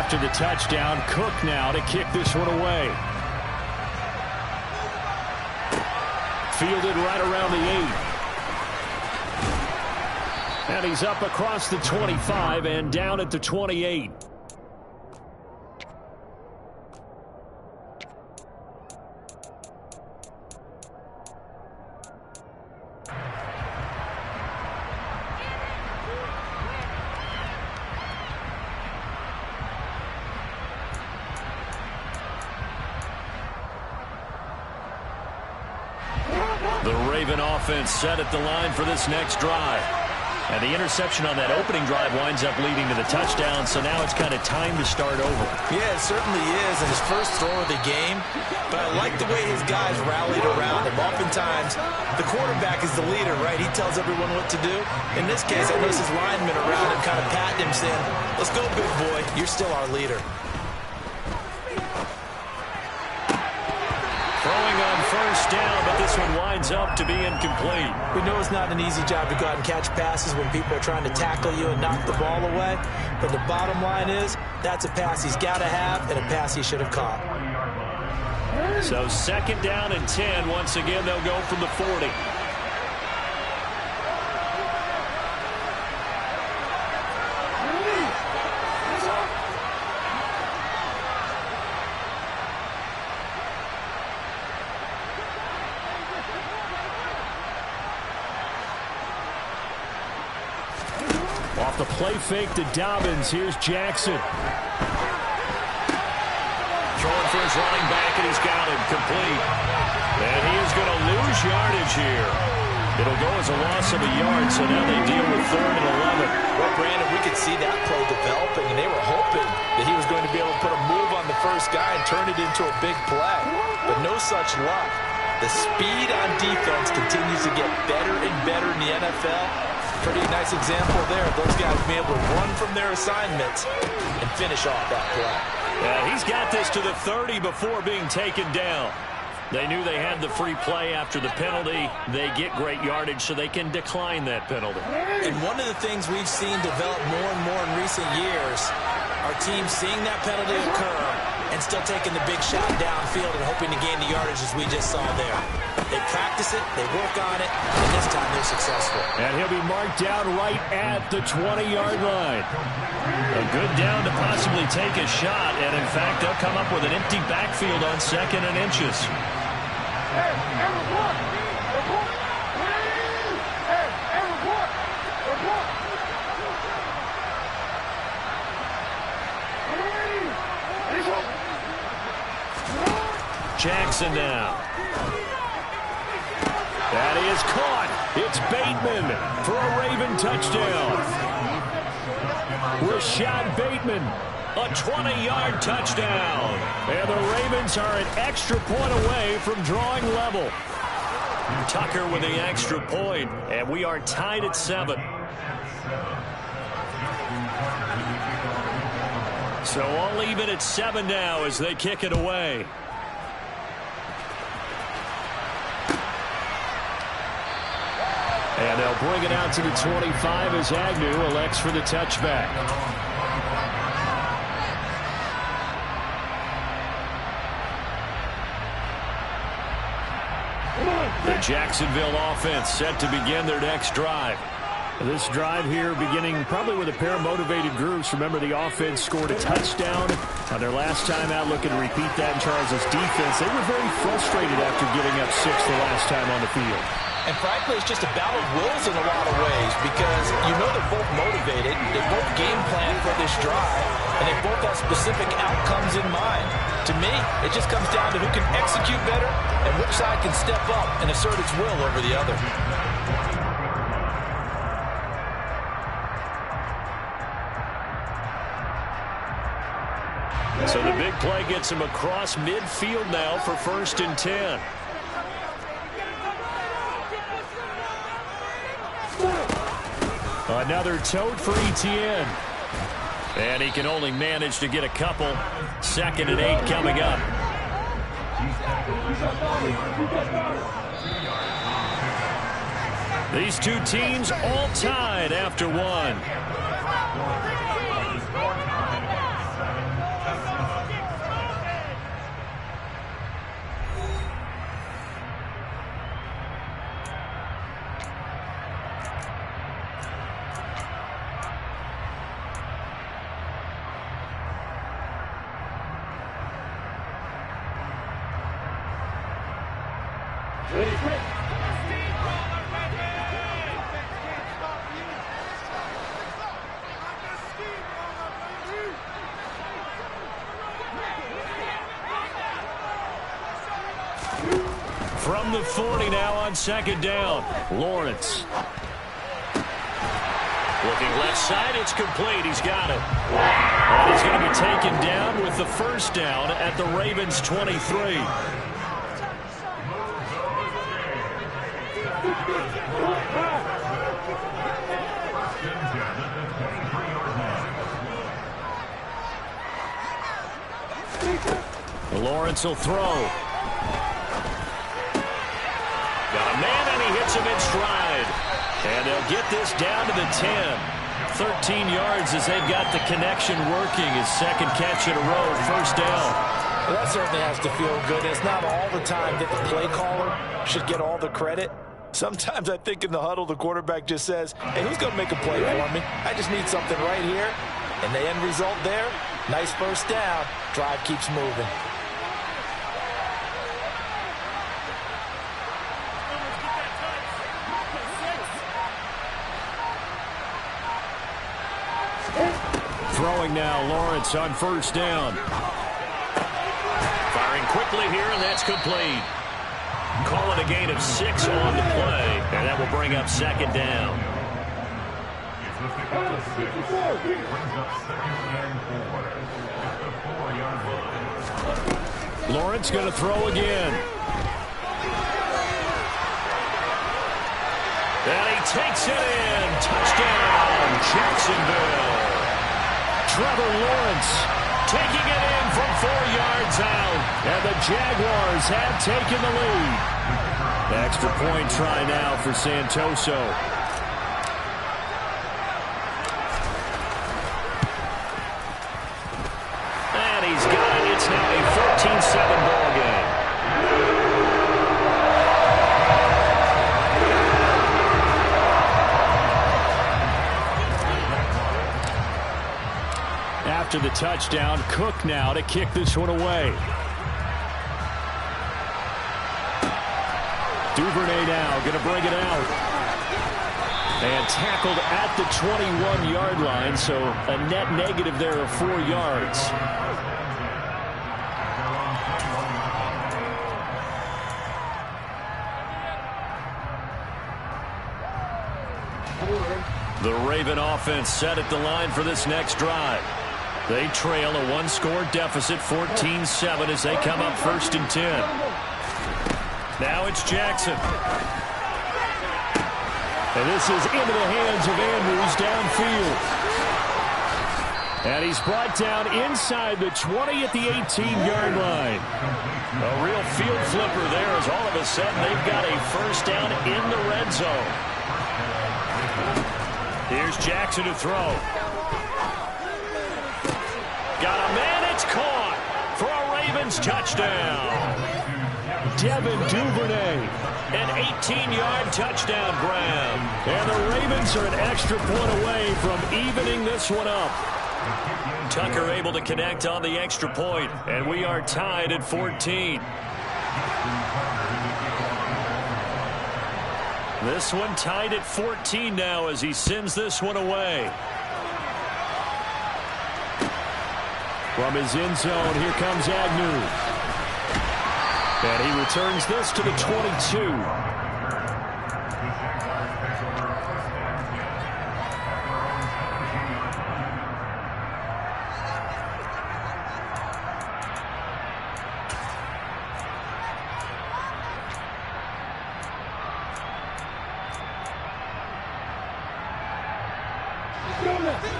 after the touchdown. Cook now to kick this one away. Fielded right around the 8. And he's up across the 25 and down at the 28. The Raven offense set at the line for this next drive. And the interception on that opening drive winds up leading to the touchdown, so now it's kind of time to start over. Yeah, it certainly is, and his first throw of the game. But I like the way his guys rallied around him. Oftentimes, the quarterback is the leader, right? He tells everyone what to do. In this case, I noticed his linemen around him kind of patting him, saying, "Let's go, big boy. You're still our leader." Throwing on first down, but this one winds up to be incomplete. We know it's not an easy job to go out and catch passes when people are trying to tackle you and knock the ball away. But the bottom line is, that's a pass he's got to have and a pass he should have caught. So second down and 10. Once again, they'll go from the 40. Off the play fake to Dobbins. Here's Jackson. Throwing for his running back, and he's got him complete. And he is going to lose yardage here. It'll go as a loss of a yard, so now they deal with 3rd and 11. Well, Brandon, we could see that play developing, and they were hoping that he was going to be able to put a move on the first guy and turn it into a big play. But no such luck. The speed on defense continues to get better and better in the NFL. Pretty nice example there of those guys being able to run from their assignments and finish off that play. Yeah, he's got this to the 30 before being taken down. They knew they had the free play after the penalty. They get great yardage, so they can decline that penalty. And one of the things we've seen develop more and more in recent years, our team seeing that penalty occur and still taking the big shot downfield and hoping to gain the yardage as we just saw there. They practice it, they work on it, and this time they're successful. And he'll be marked down right at the 20-yard line. A good down to possibly take a shot, and in fact, they'll come up with an empty backfield on 2nd and inches. Jackson now. That is caught. It's Bateman for a Raven touchdown. Rashad Bateman, a 20-yard touchdown. And the Ravens are an extra point away from drawing level. Tucker with the extra point, and we are tied at 7. So all even at 7 now as they kick it away. And they'll bring it out to the 25 as Agnew elects for the touchback. The Jacksonville offense set to begin their next drive. This drive here beginning probably with a pair of motivated groups. Remember, the offense scored a touchdown on their last time out. Looking to repeat that in Charles' defense. They were very frustrated after giving up 6 the last time on the field. And frankly, it's just a battle of wills in a lot of ways because you know they're both motivated, they both game plan for this drive, and they both have specific outcomes in mind. To me, it just comes down to who can execute better and which side can step up and assert its will over the other. So the big play gets him across midfield now for 1st and 10. Another tote for Etienne. And he can only manage to get a couple. 2nd and 8 coming up. These two teams all tied after 1. From the 40 now on second down. Lawrence. Looking left side, it's complete. He's got it. And he's going to be taken down with the first down at the Ravens' 23. Lawrence will throw. Got a man, and he hits him in stride. And they'll get this down to the 10. 13 yards as they've got the connection working. His second catch in a row, first down. Well, that certainly has to feel good. It's not all the time that the play caller should get all the credit. Sometimes I think in the huddle, the quarterback just says, hey, who's going to make a play for me? I just need something right here. And the end result there, nice first down. Drive keeps moving. Throwing now, Lawrence on first down. Firing quickly here, and that's complete. Call it a gain of 6 on the play, and that will bring up second down. Lawrence going to throw again. And he takes it in. Touchdown, Jacksonville. Trevor Lawrence taking it in from 4 yards out. And the Jaguars have taken the lead. Extra point try now for Santoso. And he's got it. It's now a 14-7 ball game. After the touchdown, Cook now to kick this one away. Duvernay now going to bring it out. And tackled at the 21-yard line, so a net negative there of 4 yards. The Raven offense set at the line for this next drive. They trail a 1-score deficit, 14-7, as they come up 1st and 10. Now it's Jackson. And this is into the hands of Andrews downfield. And he's brought down inside the 20 at the 18-yard line. A real field flipper there, as all of a sudden they've got a first down in the red zone. Here's Jackson to throw. Got a man, it's caught for a Ravens touchdown. Devin Duvernay, an 18-yard touchdown grab. And the Ravens are an extra point away from evening this one up. Tucker able to connect on the extra point, and we are tied at 14. This one tied at 14 now as he sends this one away. From his end zone, here comes Agnew. And he returns this to the 22.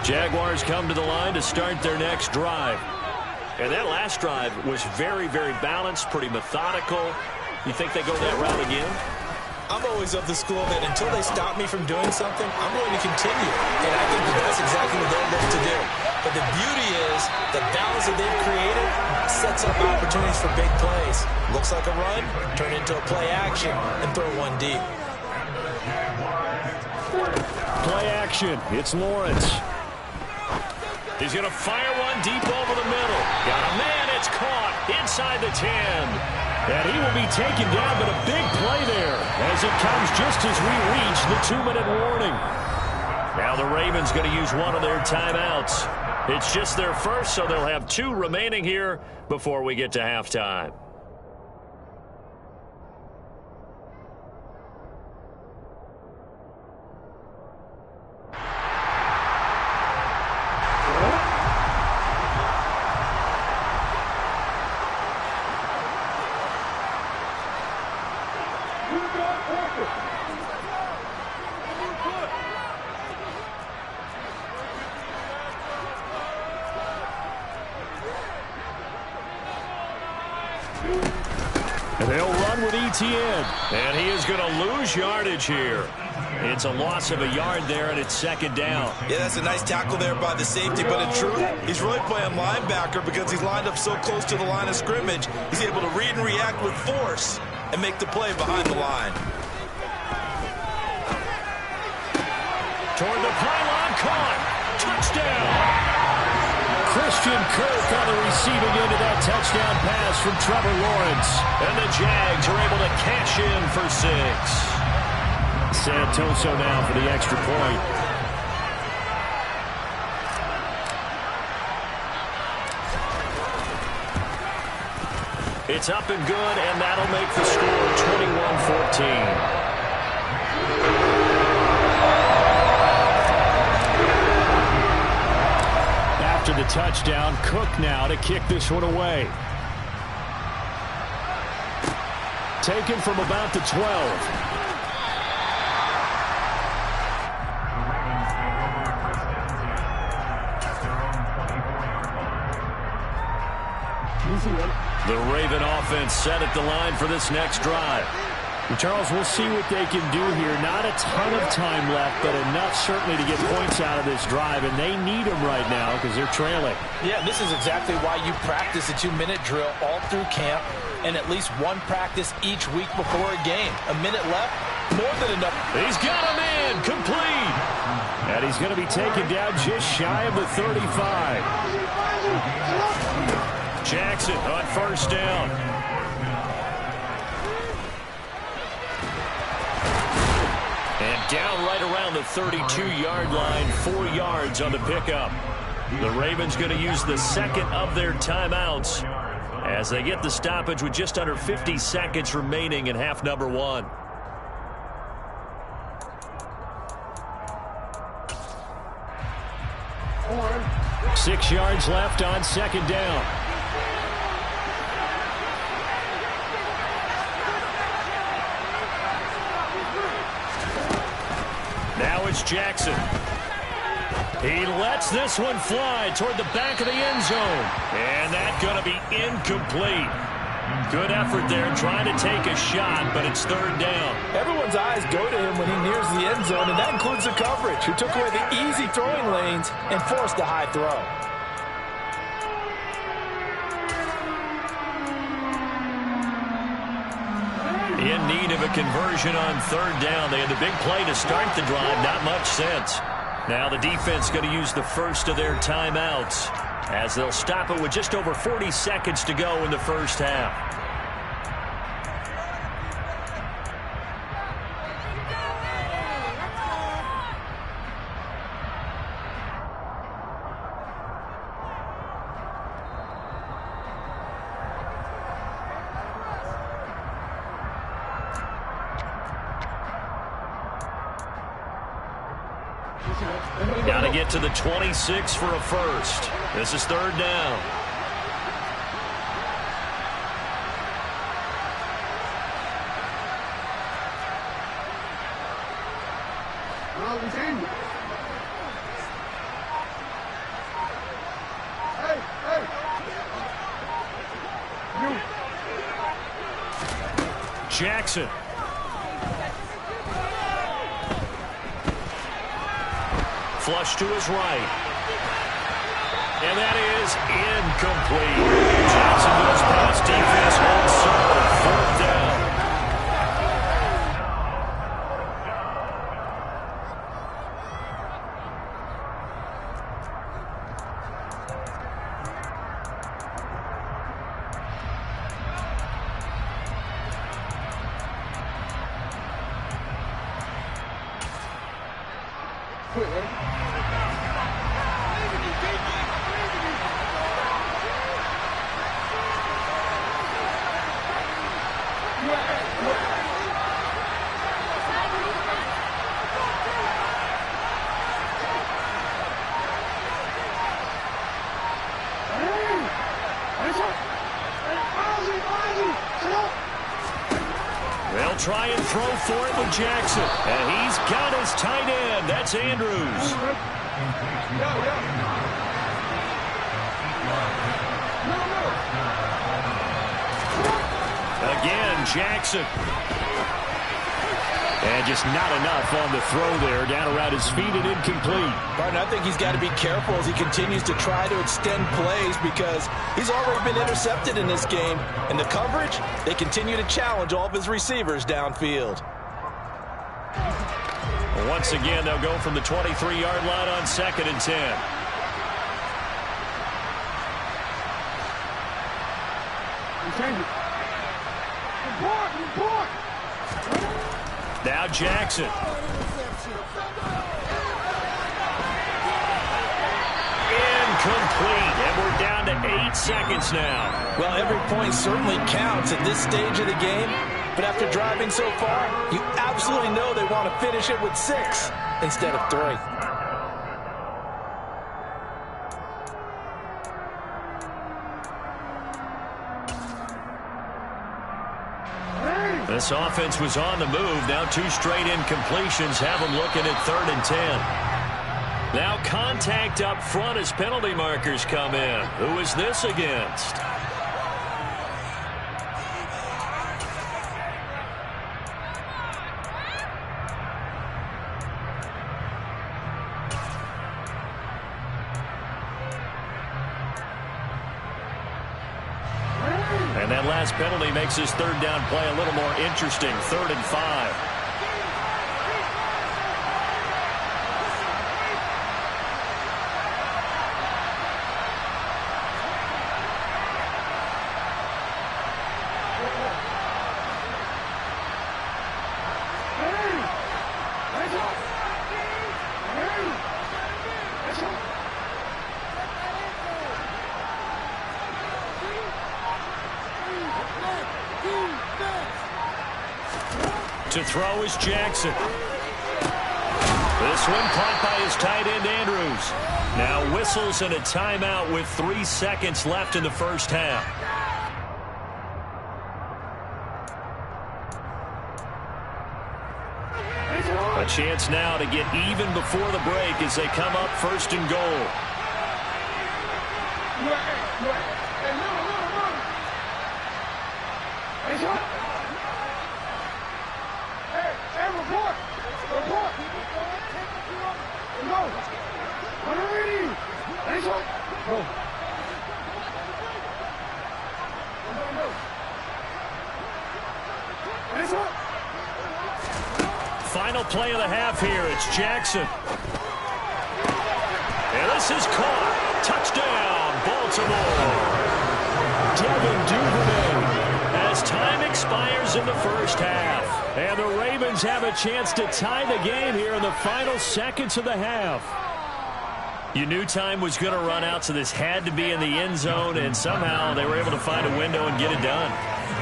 Jaguars come to the line to start their next drive. And that last drive was very, very balanced, pretty methodical. You think they go that route again? I'm always of the school that until they stop me from doing something, I'm going to continue. And I think that's exactly what they'll look to do. But the beauty is the balance that they've created sets up opportunities for big plays. Looks like a run, turn into a play action, and throw one deep. Play action. It's Lawrence. He's going to fire one deep over the middle. Got a man. It's caught inside the 10. And he will be taken down, but a big play there as it comes just as we reach the 2-minute warning. Now the Ravens going to use one of their timeouts. It's just their first, so they'll have 2 remaining here before we get to halftime. They'll run with Etienne, and he is going to lose yardage here. It's a loss of a yard there, and it's second down. Yeah, that's a nice tackle there by the safety, but in truth, he's really playing linebacker because he's lined up so close to the line of scrimmage. He's able to read and react with force and make the play behind the line. Toward the pylon, caught. Touchdown. Christian Kirk on the receiving end of that touchdown pass from Trevor Lawrence. And the Jags are able to cash in for 6. Santoso now for the extra point. It's up and good, and that'll make the score 21-14. After the touchdown, Cook now to kick this one away. Taken from about the 12. The Raven offense set at the line for this next drive. And Charles, we'll see what they can do here. Not a ton of time left, but enough certainly to get points out of this drive, and they need them right now because they're trailing. Yeah, this is exactly why you practice a 2-minute drill all through camp and at least one practice each week before a game. A minute left, more than enough. He's got a man, complete. And he's going to be taken down just shy of the 35. Jackson on first down. And down right around the 32-yard line, 4 yards on the pickup. The Ravens going to use the second of their timeouts as they get the stoppage with just under 50 seconds remaining in half number 1. Four. 6 yards left on second down. Now it's Jackson. He lets this one fly toward the back of the end zone. And that's going to be incomplete. Good effort there trying to take a shot, but it's third down. Everyone's eyes go to him when he nears the end zone, and that includes the coverage, who took away the easy throwing lanes and forced a high throw. In need of a conversion on third down. They had the big play to start the drive. Not much sense. Now the defense going to use the first of their timeouts as they'll stop it with just over 40 seconds to go in the first half. Got to get to the 26 for a first. This is third down. Jackson. Flush to his right. And that is incomplete. Jacksonville's pass defense holds serve. Fourth down. They'll try and throw for it with Jackson. And he's got his tight end. That's Andrews. Again, Jackson. And just not enough on the throw there. Down around his feet and incomplete. Martin, I think he's got to be careful as he continues to try to extend plays because he's already been intercepted in this game. And the coverage, they continue to challenge all of his receivers downfield. Once again, they'll go from the 23-yard line on 2nd and 10. Now Jackson. Incomplete, and we're down to 8 seconds now. Well, every point certainly counts at this stage of the game, but after driving so far, you absolutely know they want to finish it with 6 instead of 3. This offense was on the move. Now 2 straight incompletions have them looking at 3rd and 10. Now contact up front as penalty markers come in. Who is this against? And that last penalty makes his 3rd down play a little more interesting. 3rd and 5. To throw is Jackson. This one caught by his tight end, Andrews. Now whistles and a timeout with 3 seconds left in the first half. A chance now to get even before the break as they come up 1st and goal. Final play of the half here. It's Jackson. And this is caught. Touchdown, Baltimore. Devin Duvernay. As time expires in the first half. And the Ravens have a chance to tie the game here in the final seconds of the half. You knew time was going to run out, so this had to be in the end zone, and somehow they were able to find a window and get it done.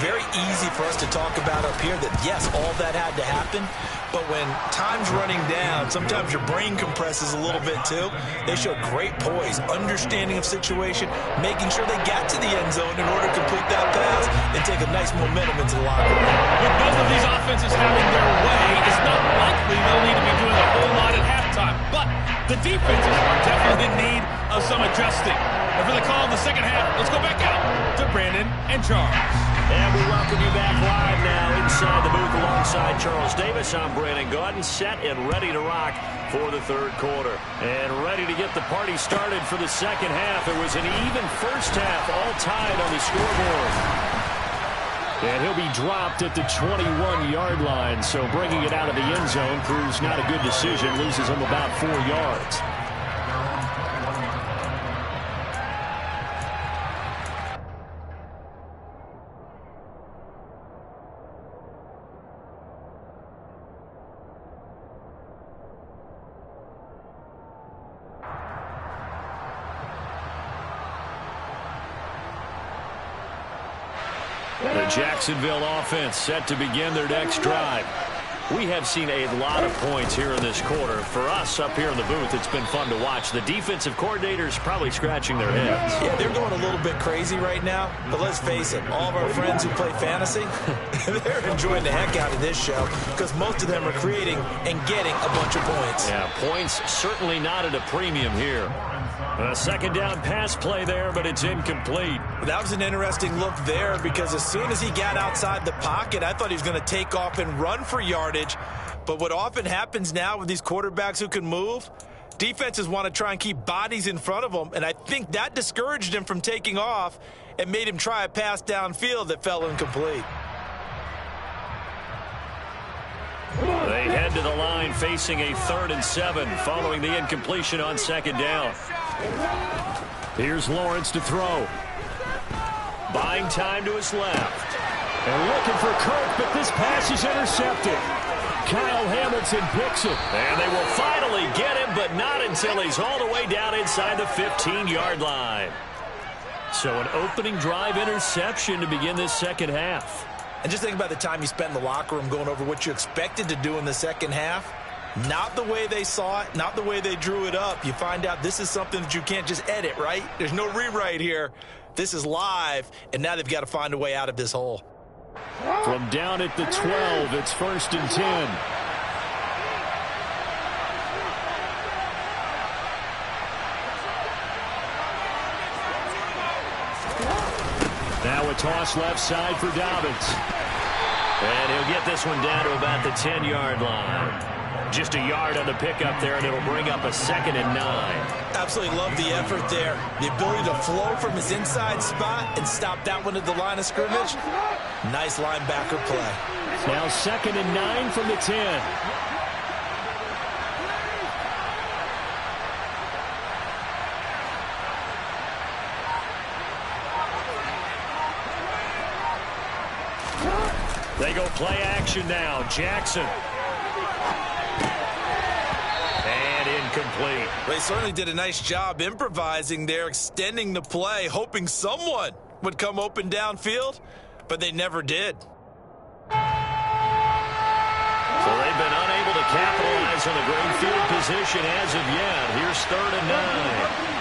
Very easy for us to talk about up here that, yes, all that had to happen, but when time's running down, sometimes your brain compresses a little bit too. They showed great poise, understanding of situation, making sure they got to the end zone in order to complete that pass and take a nice momentum into the locker room. With both of these offenses having their way, it's not likely they'll need to be doing a whole lot at halftime, but the defenses are definitely in need of some adjusting. And for the call of the second half, let's go back out to Brandon and Charles. And we welcome you back live now inside the booth alongside Charles Davis. I'm Brandon Gaudin, set and ready to rock for the 3rd quarter. And ready to get the party started for the second half. It was an even first half, all tied on the scoreboard. And he'll be dropped at the 21-yard line, so bringing it out of the end zone proves not a good decision, loses him about 4 yards. Jacksonville offense set to begin their next drive. We have seen a lot of points here in this quarter. For us up here in the booth, it's been fun to watch. The defensive coordinators probably scratching their heads. Yeah, they're going a little bit crazy right now. But let's face it, all of our friends who play fantasy, they're enjoying the heck out of this show because most of them are creating and getting a bunch of points. Yeah, points certainly not at a premium here. A second down pass play there, but it's incomplete. That was an interesting look there because as soon as he got outside the pocket, I thought he was going to take off and run for yardage. But what often happens now with these quarterbacks who can move, defenses want to try and keep bodies in front of them, and I think that discouraged him from taking off and made him try a pass downfield that fell incomplete. They head to the line facing a 3rd and 7 following the incompletion on second down. Here's Lawrence to throw. Buying time to his left. And looking for Kirk, but this pass is intercepted. Kyle Hamilton picks it. And they will finally get him, but not until he's all the way down inside the 15-yard line. So an opening drive interception to begin this second half. And just think about the time you spent in the locker room going over what you expected to do in the second half. Not the way they saw it, not the way they drew it up. You find out this is something that you can't just edit, right? There's no rewrite here. This is live, and now they've got to find a way out of this hole. From down at the 12, it's 1st and 10. Now a toss left side for Dobbins. And he'll get this one down to about the 10-yard line. Just a yard on the pickup there, and it'll bring up a 2nd and 9. Absolutely love the effort there. The ability to flow from his inside spot and stop that one at the line of scrimmage. Nice linebacker play. Now 2nd and 9 from the 10. They go play action now. Jackson. And incomplete. They certainly did a nice job improvising there, extending the play, hoping someone would come open downfield, but they never did. So they've been unable to capitalize on the great field position as of yet. Here's 3rd and 9.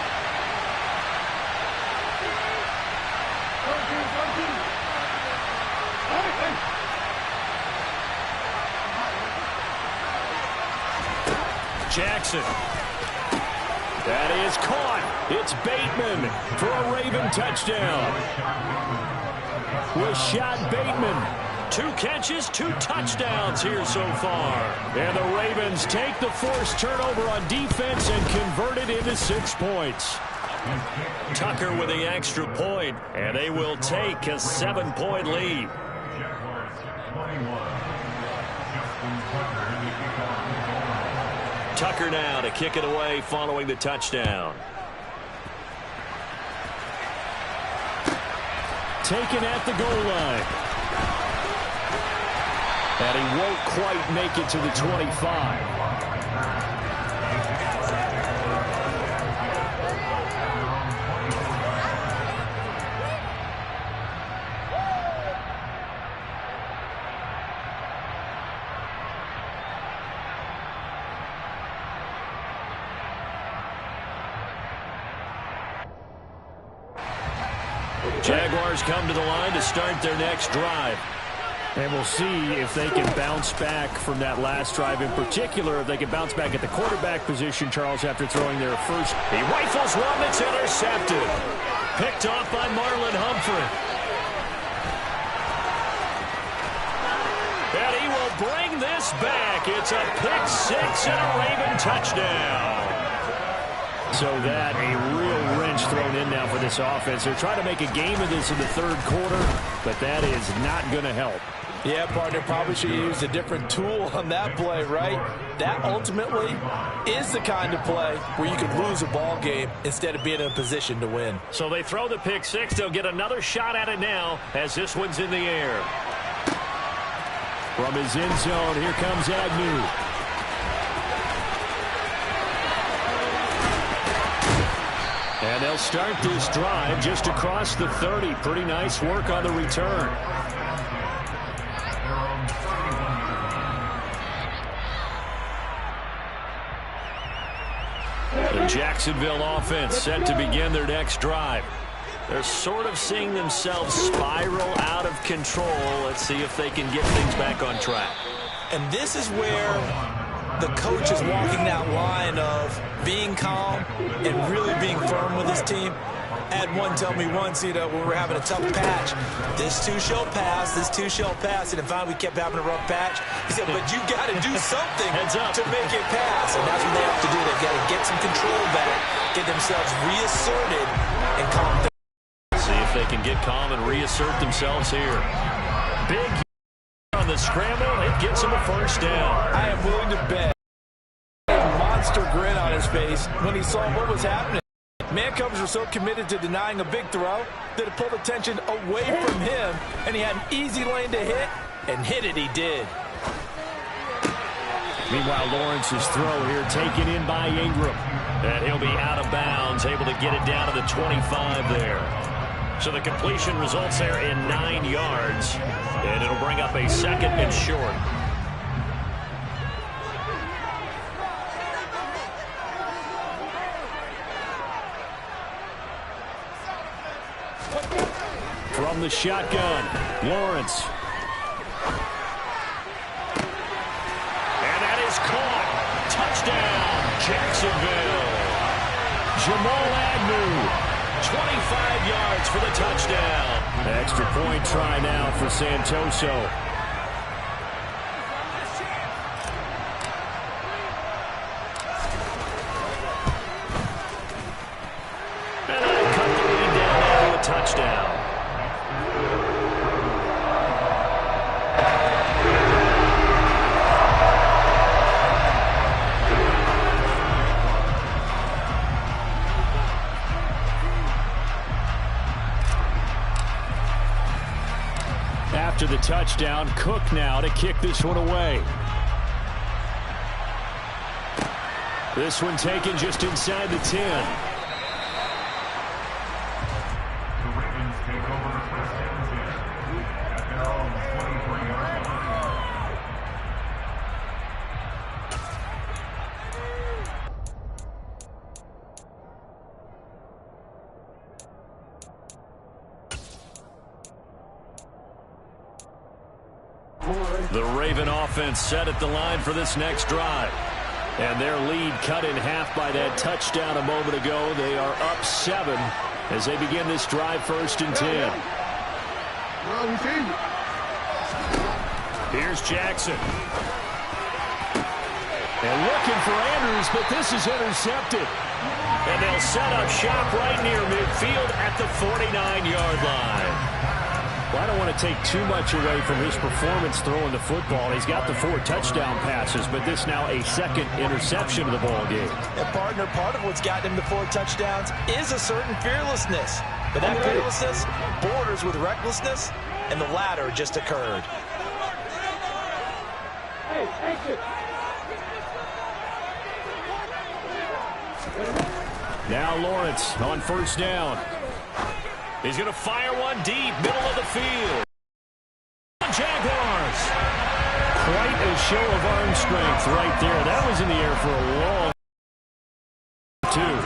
Jackson. That is caught. It's Bateman for a Raven touchdown. Rashad Bateman. 2 catches, 2 touchdowns here so far. And the Ravens take the forced turnover on defense and convert it into 6 points. Tucker with the extra point, and they will take a 7-point lead. Tucker now to kick it away following the touchdown. Taken at the goal line. And he won't quite make it to the 25. Jaguars come to the line to start their next drive. And we'll see if they can bounce back from that last drive in particular, if they can bounce back at the quarterback position, Charles, after throwing their first. He rifles one that's intercepted. Picked off by Marlon Humphrey. And he will bring this back. It's a pick 6 and a Raven touchdown. So that a real wrench thrown in now for this offense. They're trying to make a game of this in the 3rd quarter, but that is not going to help. Yeah, partner, probably should have used a different tool on that play, right? That ultimately is the kind of play where you could lose a ball game instead of being in a position to win. So they throw the pick 6. They'll get another shot at it now as this one's in the air. From his end zone, here comes Agnew. And they'll start this drive just across the 30. Pretty nice work on the return. The Jacksonville offense set to begin their next drive. They're sort of seeing themselves spiral out of control. Let's see if they can get things back on track. And this is where the coach is walking that line of being calm and really being firm with his team. I had one tell me once, when we were having a tough patch, this too shall pass, this too shall pass, and finally we kept having a rough patch. He said, but you got to do something to make it pass, and that's what they have to do. They've got to get some control back, get themselves reasserted, and calm down. See if they can get calm and reassert themselves here. Big on the scramble. It gets him a first down. I am willing to bet a monster grin on his face when he saw what was happening. Man-covers were so committed to denying a big throw that it pulled attention away from him, and he had an easy lane to hit, and hit it he did. Meanwhile, Lawrence's throw here taken in by Ingram. And he'll be out of bounds, able to get it down to the 25 there. So the completion results there in 9 yards, and it'll bring up a second and short. From the shotgun, Lawrence. And that is caught. Touchdown, Jacksonville. Jamal Agnew, 25 yards for the touchdown. Extra point try now for Santoso. And I cut the lead down now to a touchdown. After the touchdown, Cook now to kick this one away. This one taken just inside the 10. The Raven offense set at the line for this next drive. And their lead cut in half by that touchdown a moment ago. They are up 7 as they begin this drive, 1st and 10. Here's Jackson. And looking for Andrews, but this is intercepted. And they'll set up shop right near midfield at the 49-yard line. Well, I don't want to take too much away from his performance throwing the football. He's got the 4 touchdown passes, but this now a second interception of the ball game. And partner, part of what's gotten him the 4 touchdowns is a certain fearlessness. But that fearlessness borders with recklessness, and the latter just occurred. Now Lawrence on 1st down. He's going to fire one deep, middle of the field. Jaguars. Quite a show of arm strength right there. That was in the air for a long two.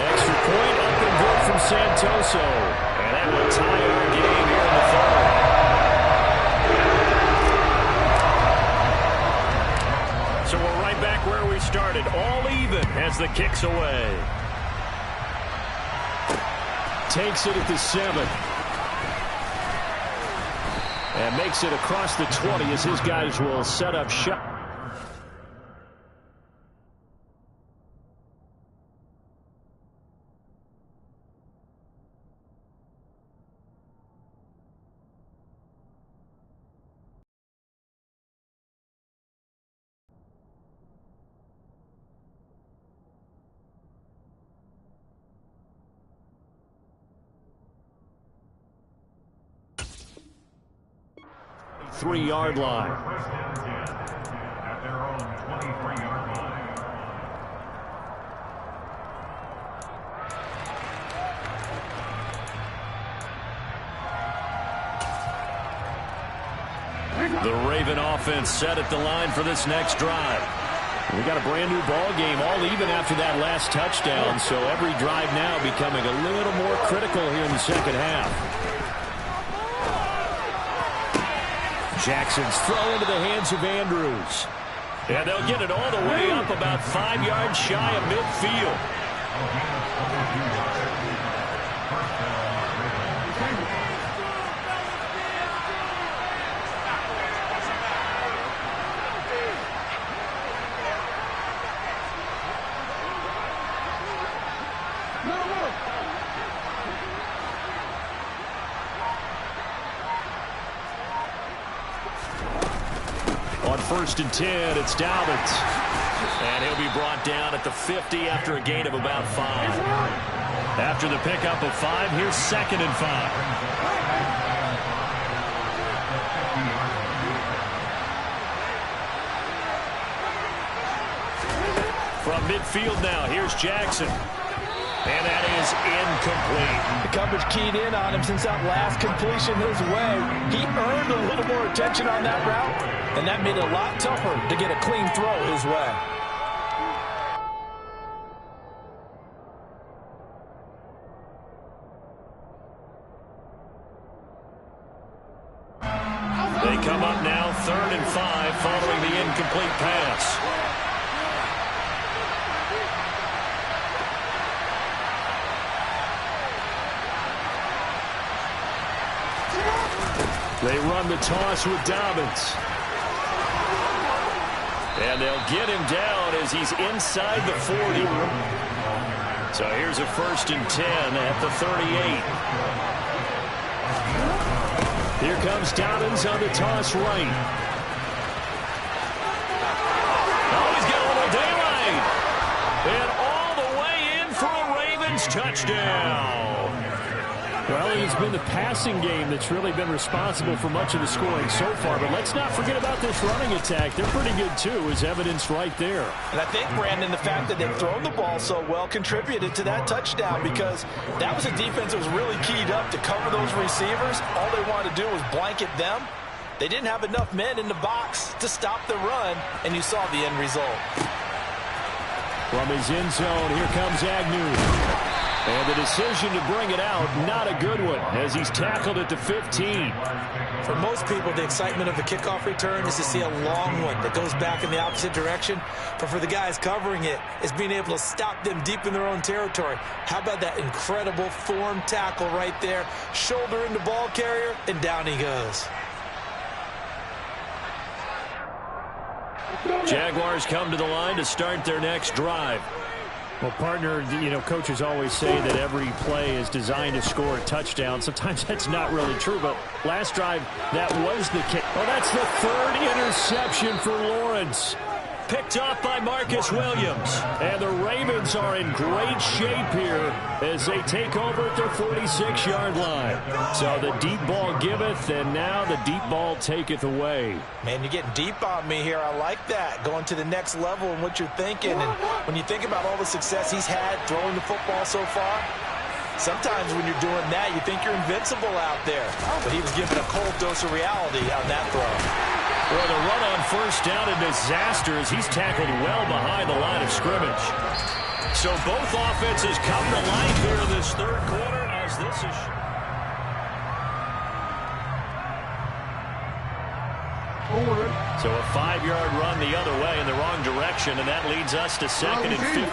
Extra point up and good from Santoso. And that will tie our game here in the 3rd. So we're right back where we started, all even as the kick's away. Takes it at the 7. And makes it across the 20 as his guys will set up shop. Three-yard line. At their own 23-yard line. The Raven offense set at the line for this next drive. We got a brand new ball game, all even after that last touchdown, so every drive now becoming a little more critical here in the second half. Jackson's throw into the hands of Andrews. And they'll get it all the way up about 5 yards shy of midfield. On 1st and 10, it's Dobbins. And he'll be brought down at the 50 after a gain of about 5. After the pickup of 5, here's 2nd and 5. From midfield now, here's Jackson. And that is incomplete. The coverage keyed in on him since that last completion his way. He earned a little more attention on that route, and that made it a lot tougher to get a clean throw his way. They come up now 3rd and 5 following the incomplete pass. They run the toss with Dobbins. And they'll get him down as he's inside the 40. So here's a 1st and 10 at the 38. Here comes Dobbins on the toss right. Oh, he's got a little daylight. And all the way in for a Ravens touchdown. Well, it's been the passing game that's really been responsible for much of the scoring so far. But let's not forget about this running attack. They're pretty good, too, as evidenced right there. And I think, Brandon, the fact that they've thrown the ball so well contributed to that touchdown, because that was a defense that was really keyed up to cover those receivers. All they wanted to do was blanket them. They didn't have enough men in the box to stop the run, and you saw the end result. From his end zone, here comes Agnew. And the decision to bring it out, not a good one, as he's tackled at the 15. For most people, the excitement of the kickoff return is to see a long one that goes back in the opposite direction. But for the guys covering it, it's being able to stop them deep in their own territory. How about that incredible form tackle right there? Shoulder in the ball carrier, and down he goes. Jaguars come to the line to start their next drive. Well, partner, coaches always say that every play is designed to score a touchdown. Sometimes that's not really true, but last drive, that was the case. Oh, that's the 3rd interception for Lawrence. Picked off by Marcus Williams. And the Ravens are in great shape here as they take over at their 46-yard line. So the deep ball giveth, and now the deep ball taketh away. Man, you're getting deep on me here. I like that. Going to the next level in what you're thinking. And when you think about all the success he's had throwing the football so far, sometimes when you're doing that, you think you're invincible out there. But he was given a cold dose of reality on that throw. Well, the run on 1st down a disaster as he's tackled well behind the line of scrimmage. So both offenses come to life here in this 3rd quarter as this is... So a 5-yard run the other way in the wrong direction, and that leads us to 2nd and 15.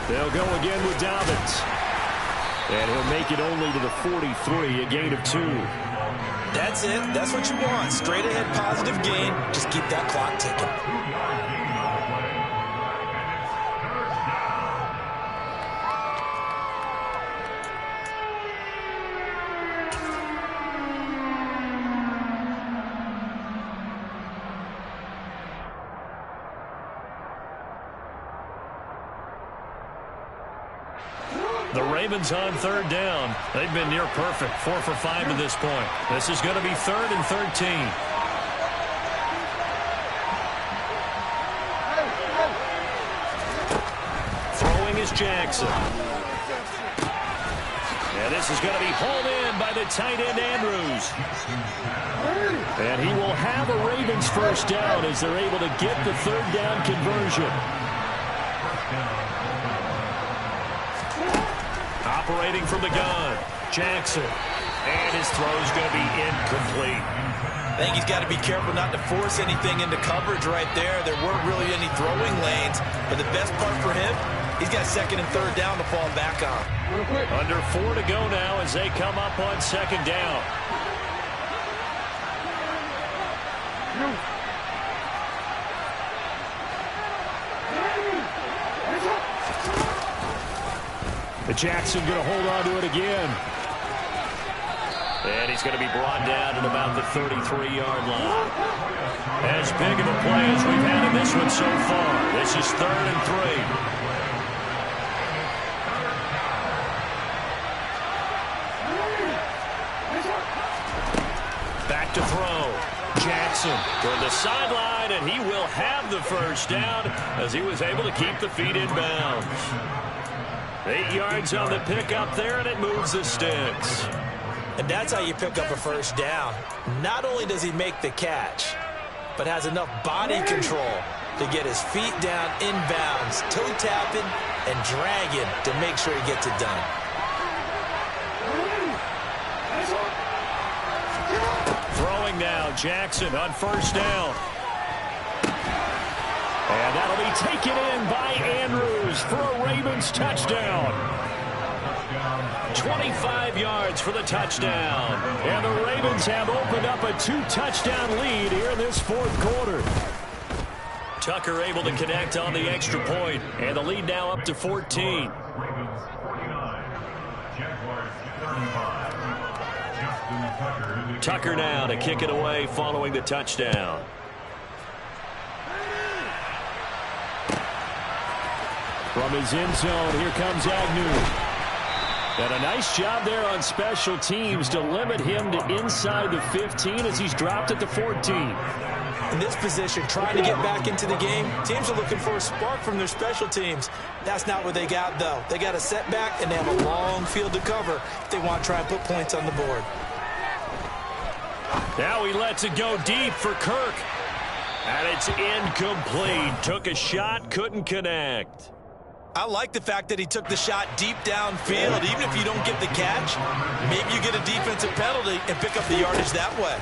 They'll go again with Dobbins. And he'll make it only to the 43, a gain of 2. That's it. That's what you want. Straight ahead positive gain. Just keep that clock ticking. The Ravens on 3rd down. They've been near perfect, 4 for 5 to this point. This is going to be 3rd and 13. Throwing is Jackson. And this is going to be hauled in by the tight end, Andrews. And he will have a Ravens first down as they're able to get the third down conversion. Operating from the gun, Jackson. And his throw is going to be incomplete. I think he's got to be careful not to force anything into coverage right there. There weren't really any throwing lanes. But the best part for him, he's got second and third down to fall back on. Under 4 to go now as they come up on second down. Jackson going to hold on to it again. And he's going to be brought down at about the 33-yard line. As big of a play as we've had in this one so far. This is 3rd and 3. Back to throw. Jackson toward the sideline, and he will have the first down as he was able to keep the feet in bounds. 8 yards on the pickup there, and it moves the sticks. And that's how you pick up a first down. Not only does he make the catch, but has enough body control to get his feet down inbounds, toe tapping and dragging to make sure he gets it done. Throwing now, Jackson on first down. And that'll be taken in by Andrews for a Ravens touchdown. 25 yards for the touchdown. And the Ravens have opened up a 2-touchdown lead here in this 4th quarter. Tucker able to connect on the extra point, and the lead now up to 14. Tucker now to kick it away following the touchdown. From his end zone, here comes Agnew. And a nice job there on special teams to limit him to inside the 15 as he's dropped at the 14. In this position, trying to get back into the game, teams are looking for a spark from their special teams. That's not what they got, though. They got a setback, and they have a long field to cover if they want to try and put points on the board. Now he lets it go deep for Kirk. And it's incomplete. Took a shot, couldn't connect. I like the fact that he took the shot deep downfield. Even if you don't get the catch, maybe you get a defensive penalty and pick up the yardage that way.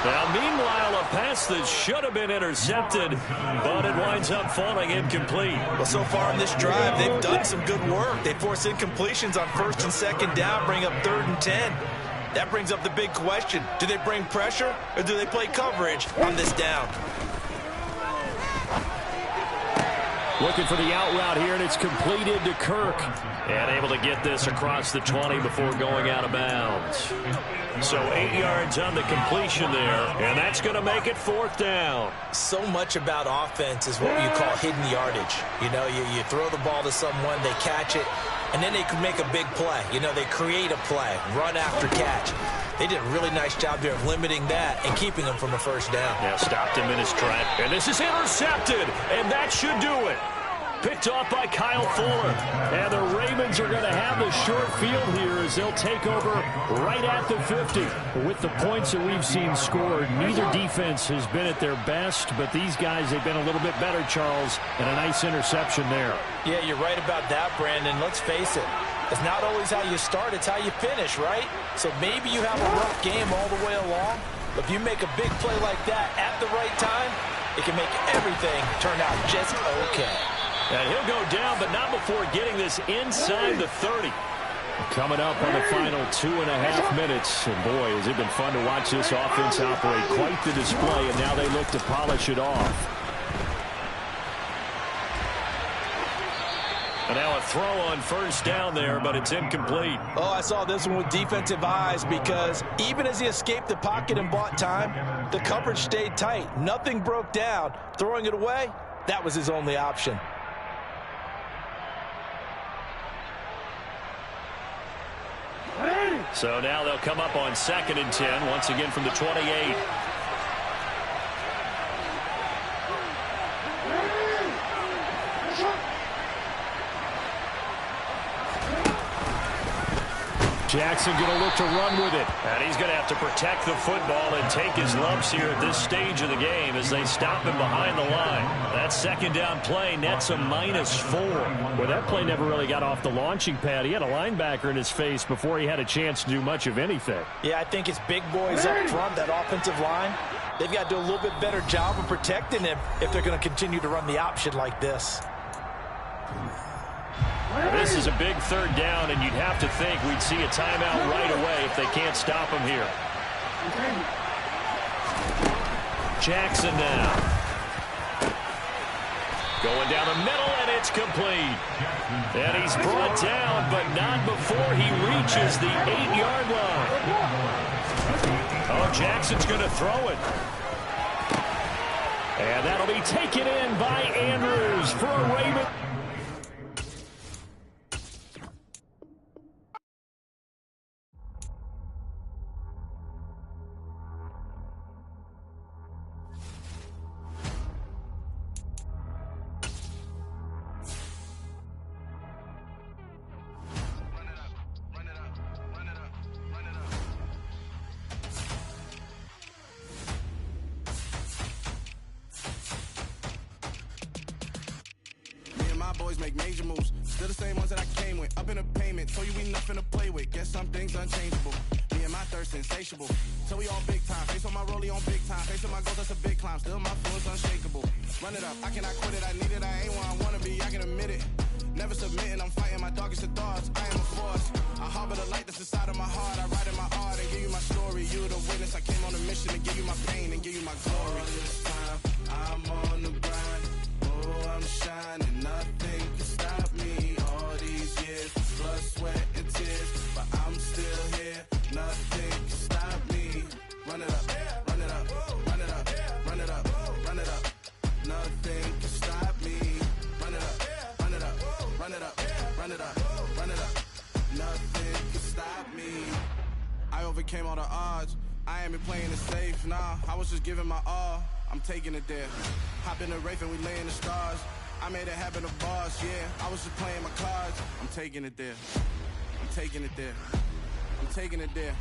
Now, meanwhile, a pass that should have been intercepted, but it winds up falling incomplete. Well, so far in this drive, they've done some good work. They force incompletions on 1st and 2nd down, bring up 3rd and 10. That brings up the big question. Do they bring pressure, or do they play coverage on this down? Looking for the out route here, and it's completed to Kirk. And able to get this across the 20 before going out of bounds. So 8 yards on the completion there, and that's going to make it 4th down. So much about offense is what you call hidden yardage. You know, you throw the ball to someone, they catch it, and then they can make a big play. You know, they create a play, run after catch. They did a really nice job there of limiting that and keeping him from a first down. Now stopped him in his track, and this is intercepted, and that should do it. Picked off by Kyle Fuller. And the Ravens are going to have the short field here as they'll take over right at the 50. With the points that we've seen scored, neither defense has been at their best, but these guys, they've been a little bit better, Charles, and a nice interception there. Yeah, you're right about that, Brandon. Let's face it. It's not always how you start, it's how you finish, right? So maybe you have a rough game all the way along, but if you make a big play like that at the right time, it can make everything turn out just okay. And he'll go down, but not before getting this inside the 30. Coming up on the final 2.5 minutes. And boy, has it been fun to watch this offense operate. Quite the display, and now they look to polish it off. And now a throw on first down there, but it's incomplete. Oh, I saw this one with defensive eyes because even as he escaped the pocket and bought time, the coverage stayed tight. Nothing broke down. Throwing it away, that was his only option. So now they'll come up on 2nd and 10, once again from the 28. Jackson going to look to run with it. And he's going to have to protect the football and take his lumps here at this stage of the game as they stop him behind the line. That second down play nets a -4. Well, that play never really got off the launching pad. He had a linebacker in his face before he had a chance to do much of anything. Yeah, I think it's big boys up front, that offensive line. They've got to do a little bit better job of protecting him if they're going to continue to run the option like this. This is a big third down, and you'd have to think we'd see a timeout right away if they can't stop him here. Jackson now. Going down the middle, and it's complete. And he's brought down, but not before he reaches the 8-yard line. Oh, Jackson's going to throw it. And that'll be taken in by Andrews for a Raven. Boys make major moves. Still the same ones that I came with. Up in a payment. Told you we nothing to play with. Guess some things unchangeable. Me and my thirst insatiable. So we all big time. Face on my rollie on big time. Face on my goals, that's a big climb. Still my flow is unshakable. Run it up. I cannot quit it. I need it. I ain't where I wanna be. I can admit it. Never submitting. I'm fighting my darkest of thoughts. I am a force. I harbor the light that's inside of my heart. I write in my art and give you my story. You the witness. I came on a mission to give you my pain and give you my glory. All this time, I'm on the grind. Oh, I'm shining. Nothing can stop me. All these years, blood, sweat, and tears. But I'm still here. Nothing can stop me. Run it up, run it up, run it up, run it up, run it up. Nothing can stop me. Run it up, run it up, run it up, run it up, run it up. Nothing can stop me. I overcame all the odds. I ain't been playing it safe, nah. I was just giving my all. I'm taking it there. Hop in the Wraith and we lay in the stars. I made it happen, the boss, yeah. I was just playing my cards. I'm taking it there. I'm taking it there. I'm taking it there.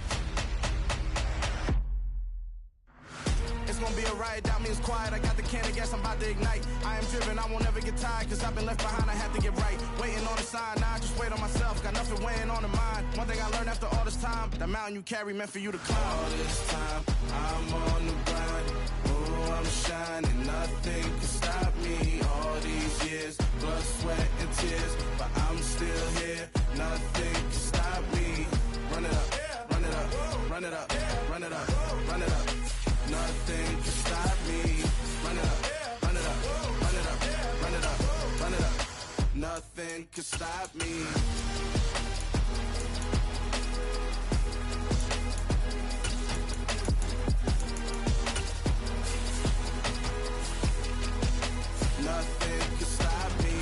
It's gonna be a riot, doubt me it's quiet. I got the can of gas, I'm about to ignite. I am driven, I won't ever get tired. Cause I've been left behind, I have to get right. Waiting on the sign, now I just wait on myself. Got nothing weighing on the mind. One thing I learned after all this time, the mountain you carry meant for you to climb. All this time, I'm on the grind. Oh, I'm shining, nothing can stop me. All these years, blood, sweat, and tears. But I'm still here, nothing can stop me. Run it up, run it up, run it up, run it up, run it up. Nothing can stop me. Run it up, run it up, run it up, run it up, run it up. Nothing can stop me. Nothing can stop me.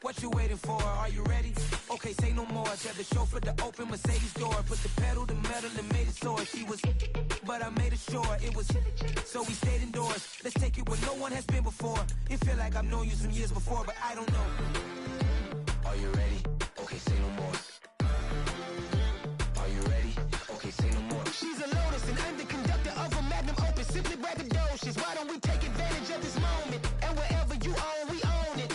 What you waiting for? Are you ready? Okay, say no more. Tell the chauffeur to open Mercedes door. Put the pedal to metal and made it soar. She was, but I made it sure it was. So we stayed indoors. Let's take it where no one has been before. It feel like I've known you some years before, but I don't know. Are you ready? Okay, say no more. Are you ready? Okay, say no more. She's a Lotus and I'm the conductor of a Magnum Opus. Simply braggadocious. Why don't we take advantage of this moment? And wherever you own, we own it.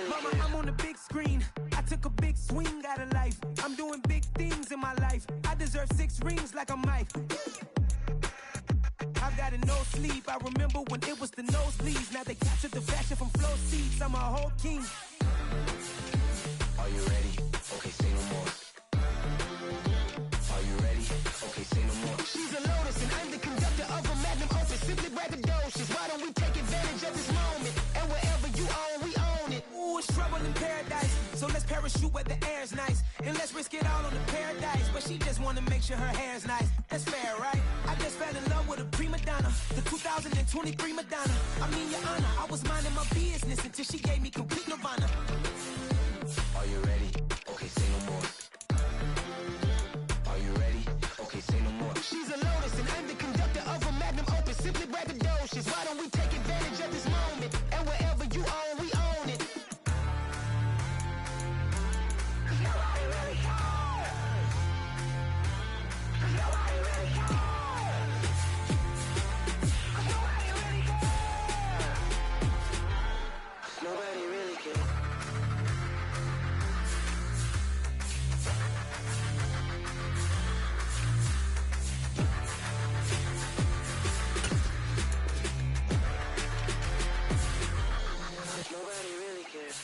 Mama, I'm on the big screen. I took a big swing out of life. I'm doing big things in my life. I deserve 6 rings like a Mike. I've got no sleep. I remember when it was the nosebleeds. Now they captured the fashion from flow seats. I'm a whole king. Are you ready? Okay, say no more. parachute where the air's nice. And let's risk it all on the paradise. But she just wanna make sure her hair's nice. That's fair, right? I just fell in love with a prima donna. The 2023 Madonna. I mean, your honor, I was minding my business until she gave me complete nirvana. Are you ready? Okay, say no more. Are you ready? Okay, say no more. She's a lotus and I'm the conductor of a magnum opus. Simply braggadocious. Why don't we take advantage of this moment? And wherever you own, we own it. Nobody really cares. Nobody really cares. Nobody really cares. Nobody really cares. Nobody really cares.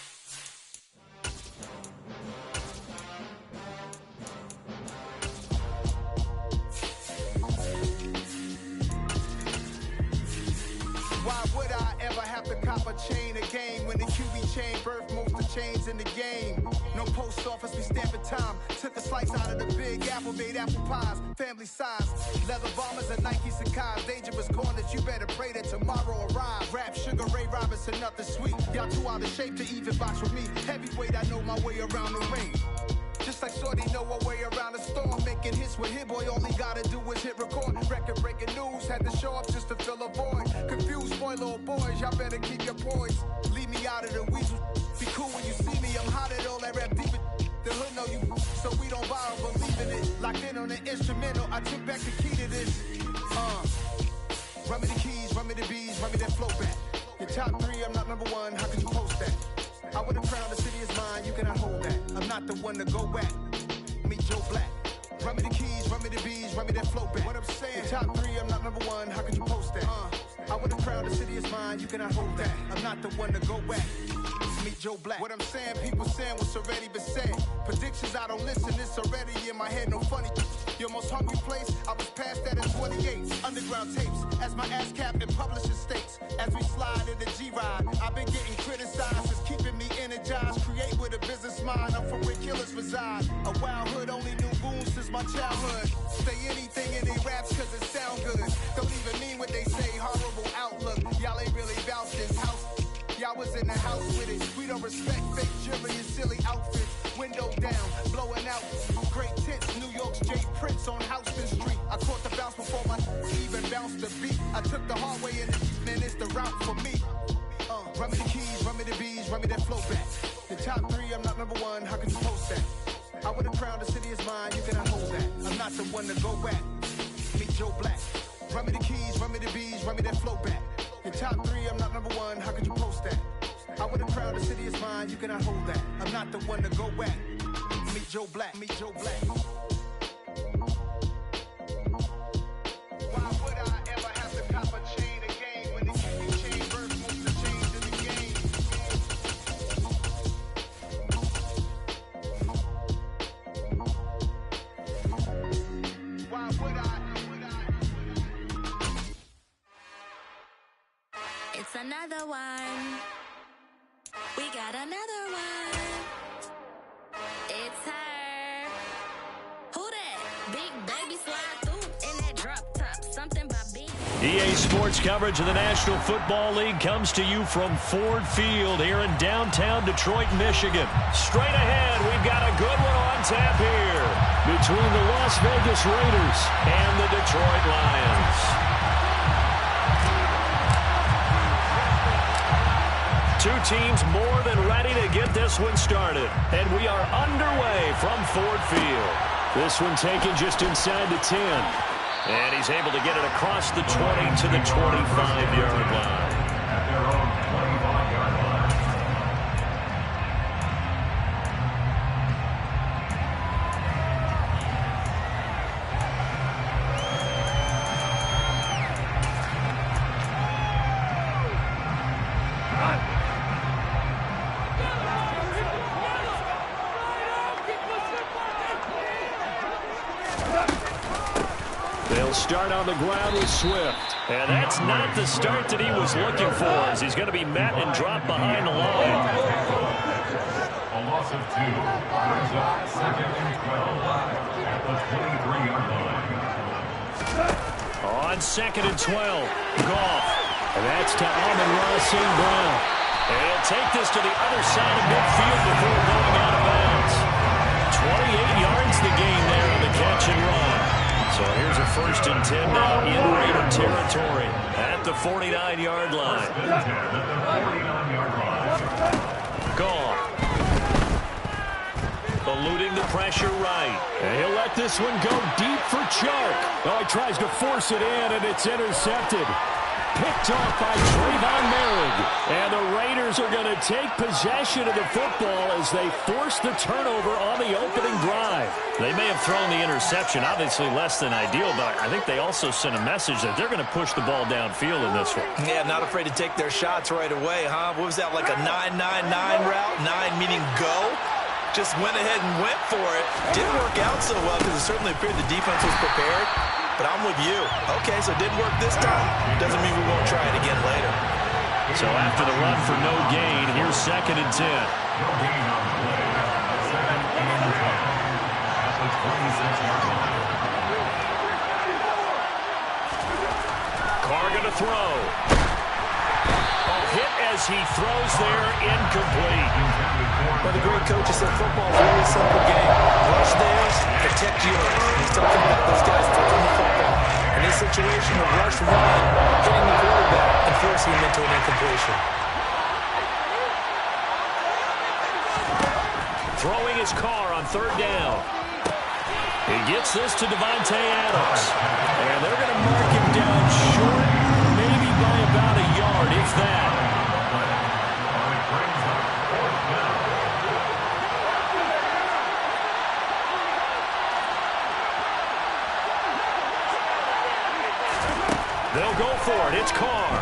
Why would I ever have to cop a chain again when the QB chain birthed most of the chains in the game? No post office, we stamping time. Took a slice out of the big apple, made apple pies, family size. Leather bombers and Nike Sakai's. Dangerous corners, you better pray that tomorrow arrives. Rap, Sugar Ray Robinson, nothing sweet. Y'all too out of shape to even box with me. Heavyweight, I know my way around the ring. Just like Shorty know her way around the storm. Making hits with Hit Boy, all he gotta do is hit record. Record breaking news, had to show up just to fill a void. Confused boy, little boys, y'all better keep your poise. Leave me out of the weasel. Be cool when you see me, I'm hot at all that rap deep. The hood know you, so we don't borrow, believe in it. Locked in on the instrumental, I took back the key to this. Run me the keys, run me the bees, run me that flow back. Your top three, I'm not number one, how can you post that? I would have crowned the city is mine, you cannot hold that. I'm not the one to go back. Meet Joe Black. Run me the keys, run me the bees, run me that flow back. What I'm saying, your top three, I'm not number one, how could you post that? I would have crowned the city is mine, you cannot hold that. I'm not the one to go back. Meet Joe Black. What I'm saying, people saying what's already been said. Predictions, I don't listen, it's already in my head, no funny. Your most hungry place, I was past that in 28. Underground tapes, as my ass cap in publishing states. As we slide in the G-Ride, I've been getting criticized, it's keeping me energized. Create with a business mind, I'm from where killers reside. A wild hood, only knew goons since my childhood. Say anything in they raps cause it sound good. Don't even mean what they say, horrible outlook. Y'all ain't really about this house. Y'all was in the house with it. We don't respect fake jewelry and silly outfits. Window down, blowing out. Great tits, New York's J. Prince on Houston Street. I caught the bounce before my even bounced the beat. I took the hard way in and it's the route for me. Run me the keys, run me the bees, run me that flow back. The top three, I'm not number one, how can you post that? I would have crowned the city is mine, you cannot hold that. I'm not the one to go back. Meet Joe Black. Run me the keys, run me the bees, run me that flow back. Your top three, I'm not number one, how could you post that? I would have crowned the city is mine, you cannot hold that. I'm not the one to go back. Meet Joe Black, meet Joe Black. Why would I ever have to cop a chain again when the chain burst most of the chains in the game? Why would I? It's another one. We got another one. It's her. Who that? Big baby slide through in that drop top. Something by B. EA Sports coverage of the National Football League comes to you from Ford Field here in downtown Detroit, Michigan. Straight ahead, we've got a good one on tap here between the Las Vegas Raiders and the Detroit Lions. Two teams more than ready to get this one started. And we are underway from Ford Field. This one taken just inside the 10. And he's able to get it across the 20 to the 25-yard line. At their own 25-yard line. They'll start on the ground with Swift. And that's not the start that he was looking for, as he's going to be met and dropped behind the line. loss of 2. Brings up 2nd and 12 at the 23-yard line. On 2nd and 12, Goff. And that's to Amon-Ra St. Brown. And he'll take this to the other side of midfield before going out of bounds. 28 yards the gain there on the catch and run. So here's a 1st and 10 now in Raider territory at the 49-yard line. Goff. Eluding the pressure right. And he'll let this one go deep for Chark. Oh, he tries to force it in, and it's intercepted. Picked off by Trayvon Merrick. And the Raiders are going to take possession of the football as they force the turnover on the opening drive. They may have thrown the interception, obviously less than ideal, but I think they also sent a message that they're going to push the ball downfield in this one. Yeah, not afraid to take their shots right away, huh? What was that, like a 9-9-9 route? 9 meaning go? Just went ahead and went for it. Didn't work out so well because it certainly appeared the defense was prepared. But I'm with you. Okay, so it didn't work this time. Doesn't mean we won't try it again later. So after the run for no gain, here's 2nd and 10. No gain on the play. 2nd and 10 at the 26-yard line. Carr going to throw. Oh, hit as he throws there, incomplete. Well, the great coach has said football is a really simple game. Rush theirs, protect yours. He's talking about those guys throwing the football. In this situation, a rush one, hitting the quarterback and forcing him into an incompletion. Throwing his Carr on 3rd down. He gets this to Devontae Adams. And they're going to mark him down short, maybe by about a yard, if that. They'll go for it. It's Carr.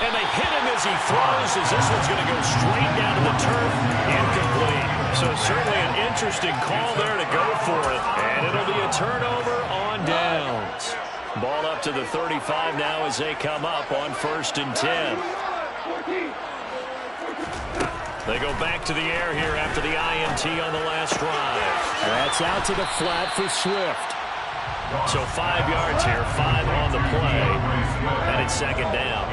And they hit him as he throws, as this one's going to go straight down to the turf. Incomplete. So certainly an interesting call there to go for it. And it'll be a turnover on downs. Ball up to the 35 now as they come up on 1st and 10. They go back to the air here after the INT on the last drive. That's out to the flat for Swift. So 5 yards here, 5 on the play, and it's 2nd down.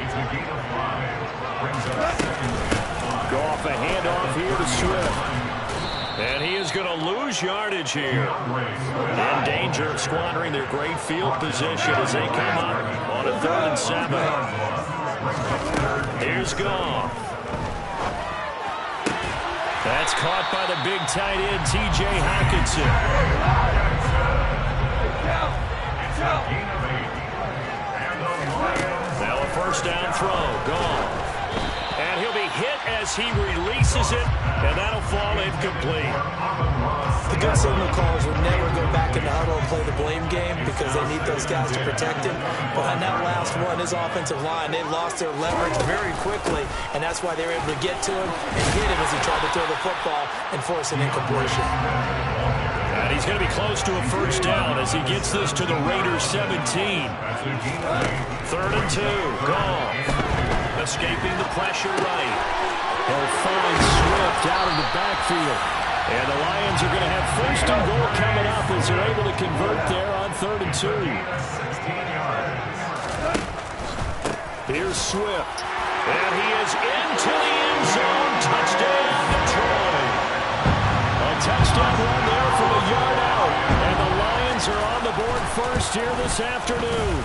Goff a handoff here to Swift. And he is going to lose yardage here. In danger of squandering their great field position as they come up on a 3rd and 7. Here's Goff. That's caught by the big tight end, T.J. Hockenson. Now a 1st down throw, gone. And he'll be hit as he releases it, and that'll fall incomplete. The good signal callers would never go back in the huddle and play the blame game because they need those guys to protect him. But on that last one, his offensive line, they lost their leverage very quickly, and that's why they were able to get to him and hit him as he tried to throw the football and force an incompletion. And he's going to be close to a 1st down as he gets this to the Raiders 17. 3rd and 2, Goff. Escaping the pressure right. He'll find Swift out of the backfield. And the Lions are going to have 1st and goal coming up as they're able to convert there on 3rd and 2. Here's Swift. And he is into the end zone. Touchdown, Detroit. A touchdown run there from a yard out. And the Lions are on the board 1st here this afternoon.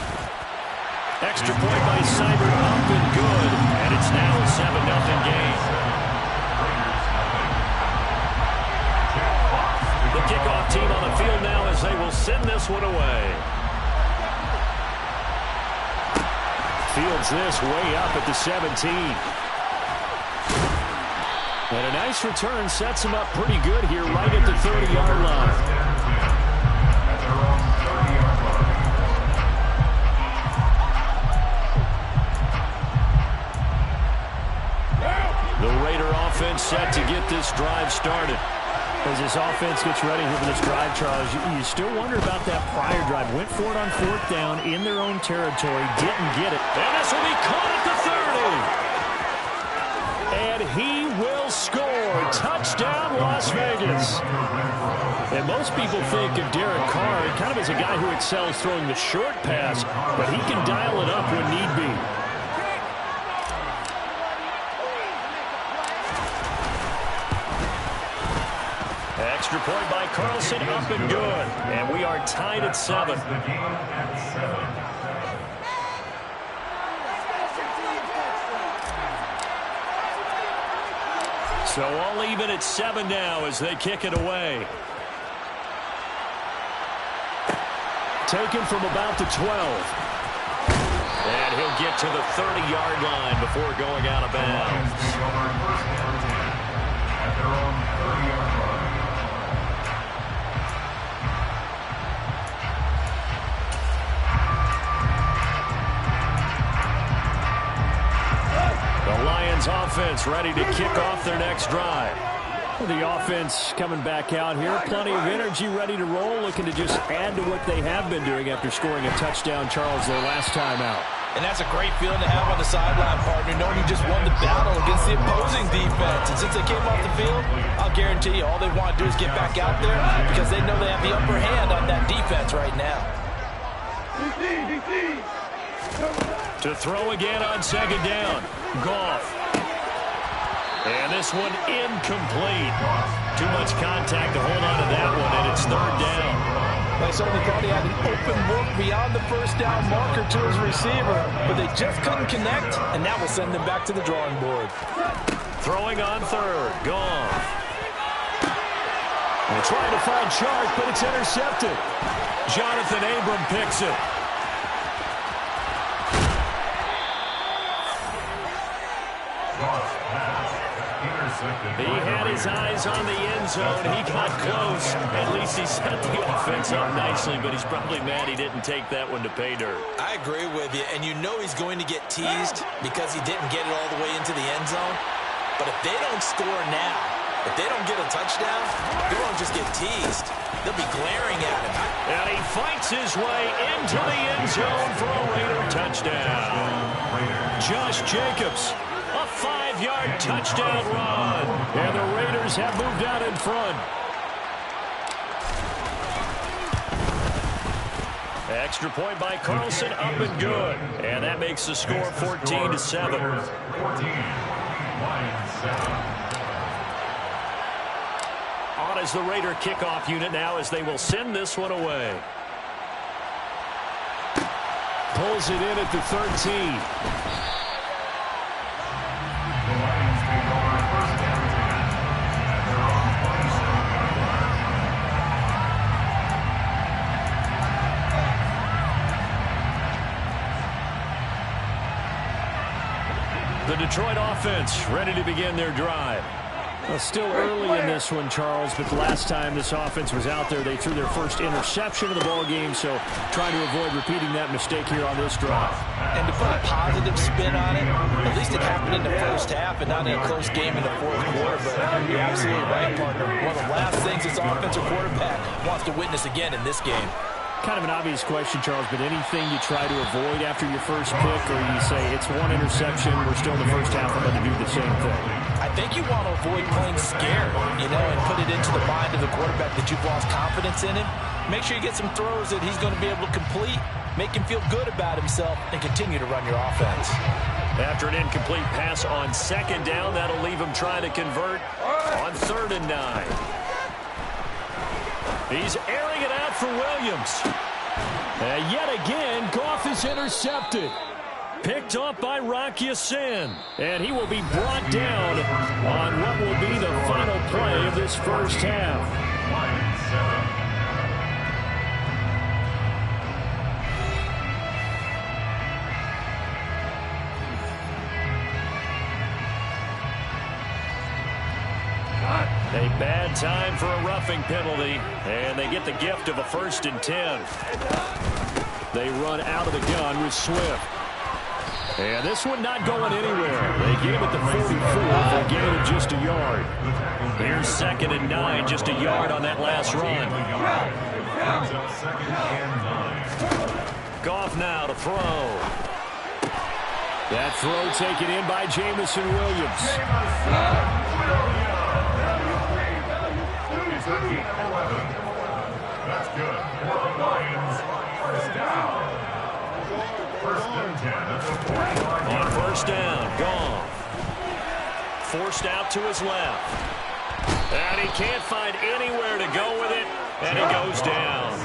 Extra point by Seibert up and good. And it's now a 7-0 game. The kickoff team on the field now as they will send this one away. Fields this way up at the 17. And a nice return sets him up pretty good here right at the 30-yard line. The Raider offense set to get this drive started. As this offense gets ready here for this drive, Charles, you still wonder about that prior drive. Went for it on 4th down in their own territory, didn't get it. And this will be caught at the 30. And he will score. touchdown, Las Vegas. And most people think of Derek Carr kind of as a guy who excels throwing the short pass, but he can dial it up when need be. Extra point by Carlson, up and good. And we are tied at 7. So all even at 7 now as they kick it away. Taken from about the 12. And he'll get to the 30-yard line before going out of bounds. At their own 30-yard line. The Lions offense ready to kick off their next drive. The offense coming back out here. Plenty of energy, ready to roll, looking to just add to what they have been doing after scoring a touchdown, Charles, their last time out. And that's a great feeling to have on the sideline, partner, knowing you just won the battle against the opposing defense. And since they came off the field, I'll guarantee you all they want to do is get back out there because they know they have the upper hand on that defense right now. To throw again on second down. Goff. And this one incomplete. Too much contact to hold on to that one, and it's third down. They certainly thought he had an open look beyond the first down marker to his receiver, but they just couldn't connect, and that will send them back to the drawing board. Throwing on third. Goff. And trying to find Chark, but it's intercepted. Jonathan Abram picks it. He had his eyes on the end zone. He got close. At least he set the offense up nicely, but he's probably mad he didn't take that one to pay dirt. I agree with you, and you know he's going to get teased because he didn't get it all the way into the end zone. But if they don't score now, if they don't get a touchdown, they won't just get teased. They'll be glaring at him. And he fights his way into the end zone for a Raider touchdown. Josh Jacobs. A 5-yard touchdown run. And the Raiders have moved out in front. Extra point by Carlson, up and good. And that makes the score 14-7. 14. Lions 7. On as the Raider kickoff unit now as they will send this one away. Pulls it in at the 13. The Detroit offense ready to begin their drive. Well, still early in this one, Charles, but the last time this offense was out there, they threw their first interception of the ball game, so trying to avoid repeating that mistake here on this drive. And to put a positive spin on it, at least it happened in the first half and not in a close game in the fourth quarter, but you're absolutely right, partner. One of the last things this offensive quarterback wants to witness again in this game. Kind of an obvious question, Charles, but anything you try to avoid after your first pick, or you say it's one interception, we're still in the first half, I'm going to do the same thing? I think you want to avoid playing scared, you know, and put it into the mind of the quarterback that you've lost confidence in him. Make sure you get some throws that he's going to be able to complete, make him feel good about himself, and continue to run your offense. After an incomplete pass on second down, that'll leave him trying to convert on 3rd and 9. He's airing it out for Williams. And yet again, Goff is intercepted. Picked up by Rocky Sin. And he will be brought down on what will be the final play of this first half. A bad time for a roughing penalty, and they get the gift of a 1st and 10. They run out of the gun with Swift. And this one not going anywhere. They gave it the 44 for a gain of just a yard. Here's 2nd and 9, just a yard on that last run. Goff now to throw. That throw taken in by Jamison Williams. a gain of 11. That's good for the Lions. First down. First and 10 at the 45. On first down, Goff. Forced out to his left. And he can't find anywhere to go with it, and he goes down.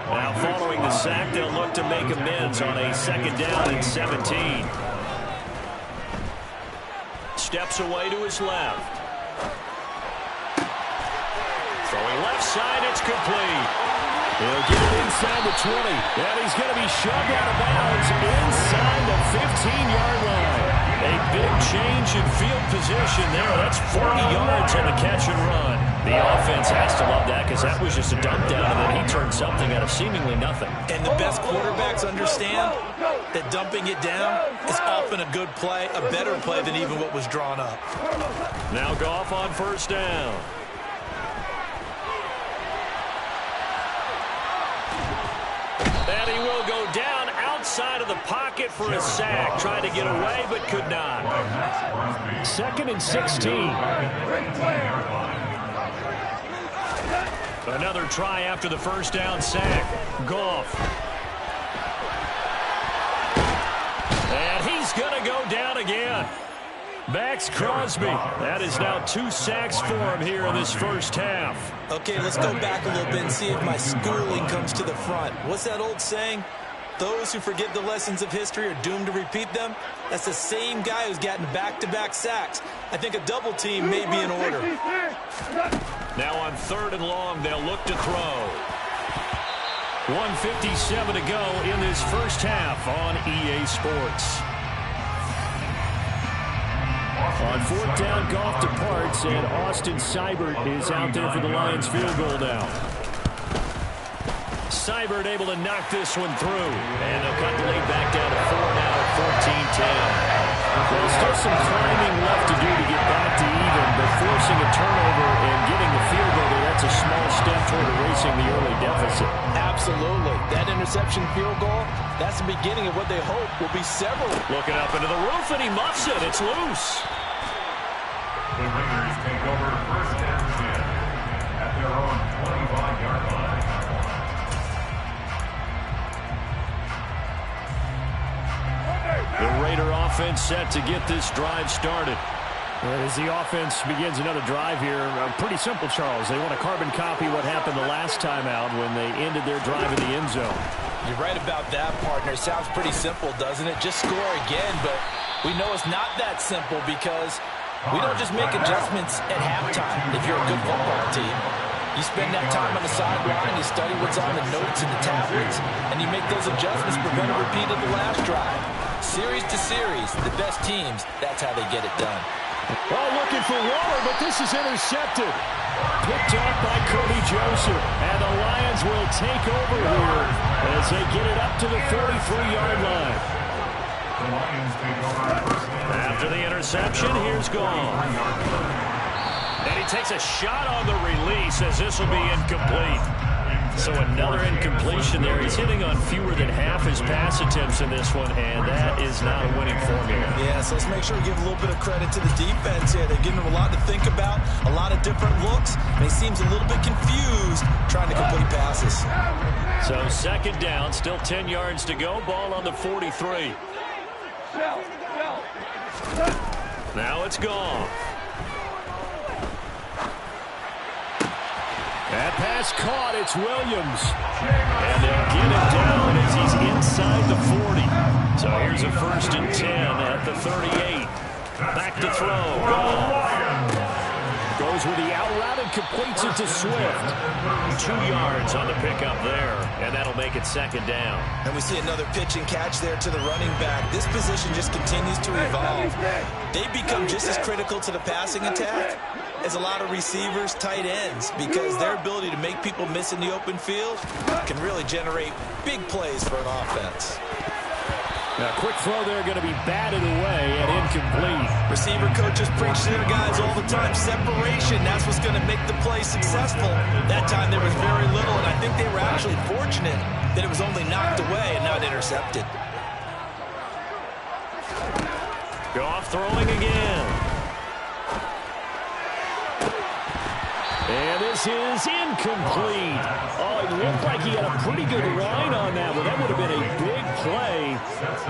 Now following the sack, they'll look to make amends on a second down and 17. Steps away to his left. Throwing left side, it's complete. He'll get it inside the 20, and he's going to be shoved out of bounds inside the 15-yard line. A big change in field position there. That's 40 yards on the catch and run. The offense has to love that because that was just a dump down, and then he turned something out of seemingly nothing. And the best quarterbacks understand that dumping it down is often a good play, a better play than even what was drawn up. Now Goff on first down. And he will go down outside of the pocket for a sack. Tried to get away, but could not. Second and 16. Another try after the first down sack. Goff. And he's going to go down again. Max Crosby. That is now 2 sacks for him here in this first half. Okay, let's go back a little bit and see if my schooling comes to the front. What's that old saying? Those who forget the lessons of history are doomed to repeat them. That's the same guy who's gotten back-to-back sacks. I think a double team may be in order. Now on third and long, they'll look to throw. 1:57 to go in this first half on EA Sports. On fourth down, Goff departs, and Austin Seibert is out there for the Lions field goal now. Seibert able to knock this one through, and they'll cut the lead back down to 4 now at 14-10. There's still some climbing left to do to get back to even, but forcing a turnover and getting the field goal there, that's a small step toward erasing the early deficit. Absolutely. That interception field goal, that's the beginning of what they hope will be several. Looking up into the roof, and he muffs it. It's loose. The Raiders take over first and 10 at their own 25-yard line. The Raider offense set to get this drive started. As the offense begins another drive here, pretty simple, Charles. They want to carbon copy what happened the last time out when they ended their drive in the end zone. You're right about that, partner. Sounds pretty simple, doesn't it? Just score again, but we know it's not that simple because we don't just make adjustments at halftime if you're a good football team. You spend that time on the sideline, you study what's on the notes and the tablets, and you make those adjustments, prevent a repeat of the last drive. Series to series, the best teams, that's how they get it done. Oh, looking for Waller, but this is intercepted. Picked off by Cody Joseph, and the Lions will take over here as they get it up to the 43-yard line. The Lions take over first and 10. After the interception, here's Goff. And he takes a shot on the release as this will be incomplete. So another incompletion there. He's hitting on fewer than half his pass attempts in this one, and that is not a winning formula. Yeah, so let's make sure we give a little bit of credit to the defense here. They're giving him a lot to think about, a lot of different looks, and he seems a little bit confused trying to complete passes. So second down, still 10 yards to go. Ball on the 43. Now it's Goff. That pass caught. It's Williams. And they'll get it down as he's inside the 40. So here's a first and 10 at the 38. Back to throw. Goes with the out route and completes it to Swift. 2 yards on the pickup there. And that'll make it second down. And we see another pitch and catch there to the running back. This position just continues to evolve. They become just as critical to the passing attack as a lot of receivers, tight ends, because their ability to make people miss in the open field can really generate big plays for an offense. Now, quick throw there going to be batted away and incomplete. Receiver coaches preach to their guys all the time. Separation, that's what's going to make the play successful. That time there was very little, and I think they were actually fortunate that it was only knocked away and not intercepted. Goff throwing again. And this is incomplete. Oh, it looked like he had a pretty good line on that one. That would have been a big play,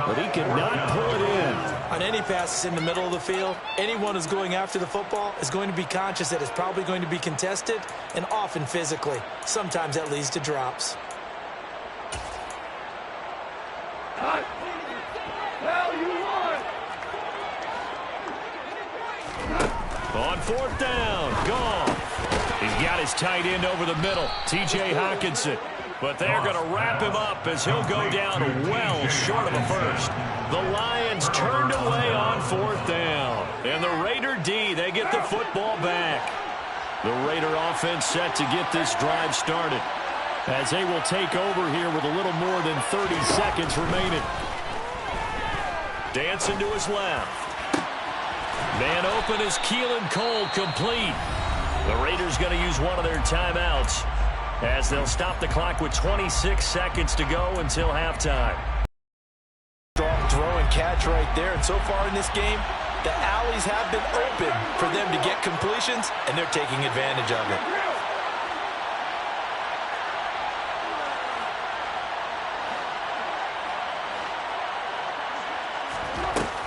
but he could not pull it in. On any passes in the middle of the field, anyone who's going after the football is going to be conscious that it's probably going to be contested, and often physically. Sometimes that leads to drops. On fourth down, Goff. He's got his tight end over the middle, T.J. Hockenson. But they're going to wrap him up as he'll go down well short of a first. The Lions turned away on fourth down. And the Raider D, they get the football back. The Raider offense set to get this drive started, as they will take over here with a little more than 30 seconds remaining. Dancing to his left. Man open is Keelan Cole, complete. The Raiders going to use one of their timeouts as they'll stop the clock with 26 seconds to go until halftime. Strong throw and catch right there. And so far in this game, the alleys have been open for them to get completions, and they're taking advantage of it.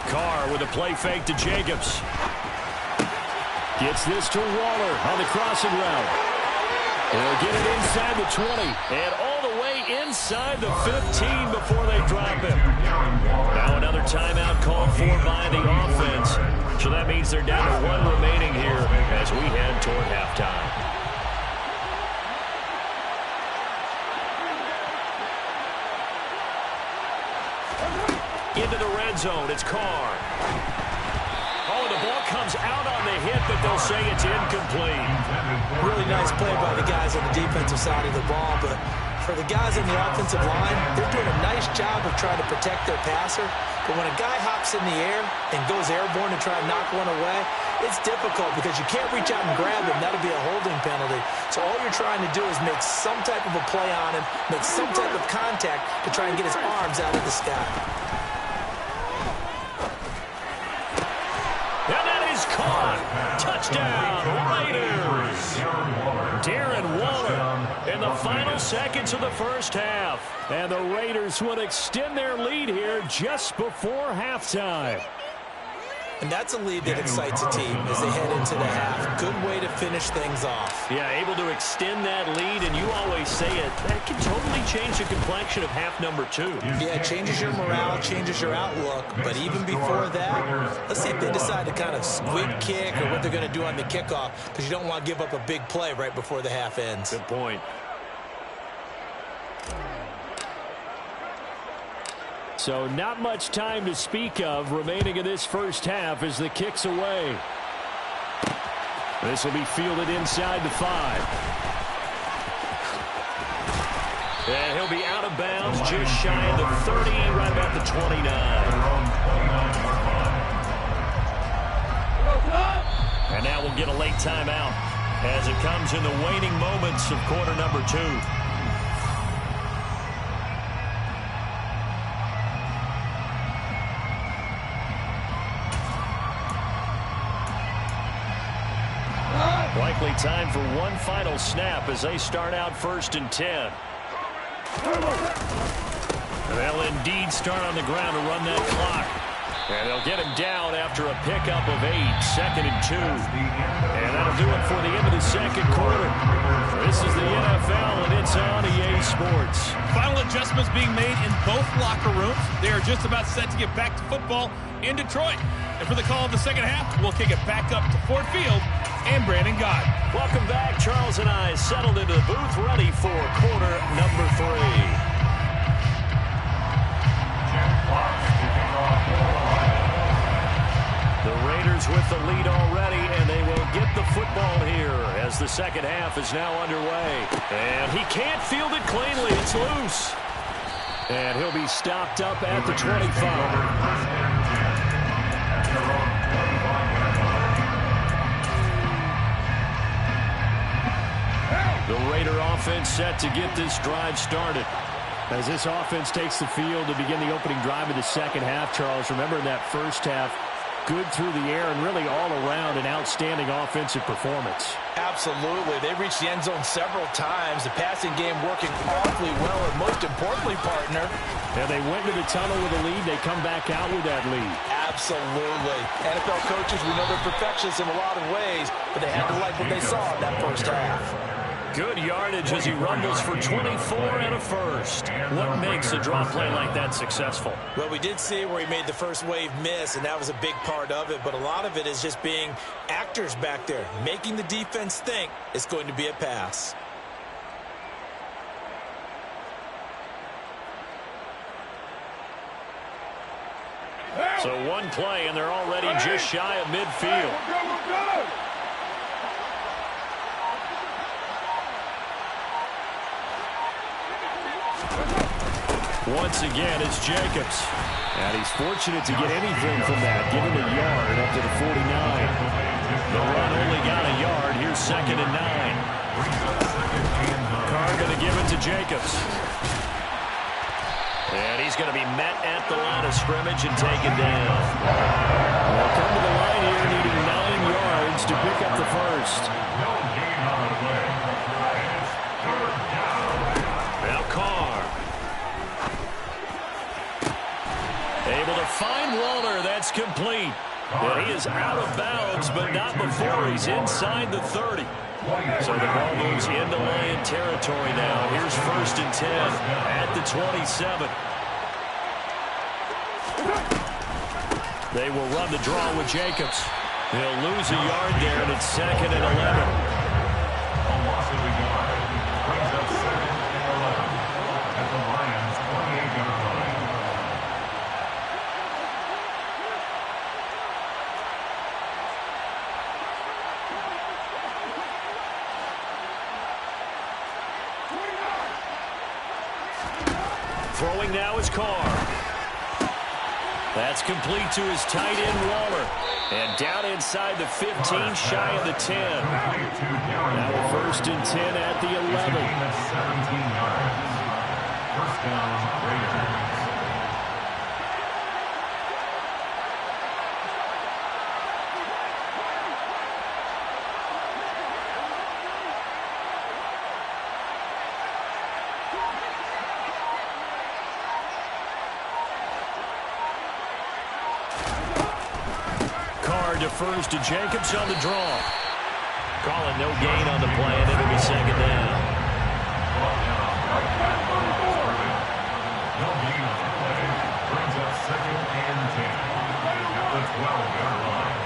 Carr with a play fake to Jacobs. Gets this to Waller on the crossing route. They'll get it inside the 20 and all the way inside the 15 before they drop him. Now another timeout called for by the offense. So that means they're down to one remaining here as we head toward halftime. Into the red zone, it's Carr. Oh, the ball comes out on the hit, but they'll say it's incomplete. Really nice play by the guys on the defensive side of the ball, but for the guys on the offensive line, they're doing a nice job of trying to protect their passer. But when a guy hops in the air and goes airborne to try and knock one away, it's difficult because you can't reach out and grab him. That'll be a holding penalty. So all you're trying to do is make some type of a play on him, make some type of contact to try and get his arms out of the sky. And that is caught. Touchdown, Raiders. Darren Waller in the final seconds of the first half. And the Raiders will extend their lead here just before halftime. And that's a lead that excites a team as they head into the half. Good way to finish things off. Yeah, able to extend that lead, and you always say it, that can totally change the complexion of half number two. Yeah, it changes your morale, changes your outlook, but even before that, let's see if they decide to kind of squib kick or what they're going to do on the kickoff, because you don't want to give up a big play right before the half ends. Good point. So not much time to speak of remaining in this first half as the kick's away. This will be fielded inside the 5. And he'll be out of bounds just shy of the 30, right about the 29. And now we'll get a late timeout as it comes in the waning moments of quarter number 2. Likely time for one final snap as they start out 1st and 10. They'll indeed start on the ground to run that clock. And they'll get him down after a pickup of 8, 2nd and 2. And that'll do it for the end of the second quarter. This is the NFL, and it's on EA Sports. Final adjustments being made in both locker rooms. They are just about set to get back to football in Detroit. And for the call of the second half, we'll kick it back up to Ford Field and Brandon Gott. Welcome back. Charles and I settled into the booth, ready for quarter number 3. The Raiders with the lead already, and they will get the football here as the second half is now underway. And he can't field it cleanly. It's loose. And he'll be stopped up at the 25. The Raider offense set to get this drive started. As this offense takes the field to begin the opening drive of the second half, Charles, remember in that first half, Good through the air and really all around an outstanding offensive performance. Absolutely. They reached the end zone several times. The passing game working awfully well, and most importantly, partner. Yeah, they went to the tunnel with a lead. They come back out with that lead. Absolutely. NFL coaches, we know they're perfectionists in a lot of ways, but they had to like what they saw in that first half. Good yardage as he rumbles for 24 and a first. What makes a draw play like that successful? Well, we did see where he made the first wave miss, and that was a big part of it, but a lot of it is just being actors back there, making the defense think it's going to be a pass. So one play, and they're already just shy of midfield. Once again, it's Jacobs. And he's fortunate to get anything from that. Give him a yard up to the 49. The run only got a yard. Here's 2nd and 9. Carr going to give it to Jacobs. And he's going to be met at the line of scrimmage and taken down. They'll come to the line here needing 9 yards to pick up the first. No gain on the play. It's 3rd down. Now Carr. Able to find Waller. That's complete. And he is out of bounds, but not before he's inside the 30. So the ball moves into Lion territory now. Here's 1st and 10 at the 27. They will run the draw with Jacobs. He'll lose a yard there, and it's 2nd and 11. A loss of a yard brings up 2nd and 11 at the Lions' 28-yard line. Throwing now is Carr. That's complete to his tight end, Waller. And down inside the 15, shy of the 10. Now a 1st and 10 at the 11. 17 yards. 1st down, Raiders. Defers to Jacobs on the draw. Calling no gain on the play, and it'll be 2nd down. No gain on the play. Brings up 2nd and 10 at the 12-yard line.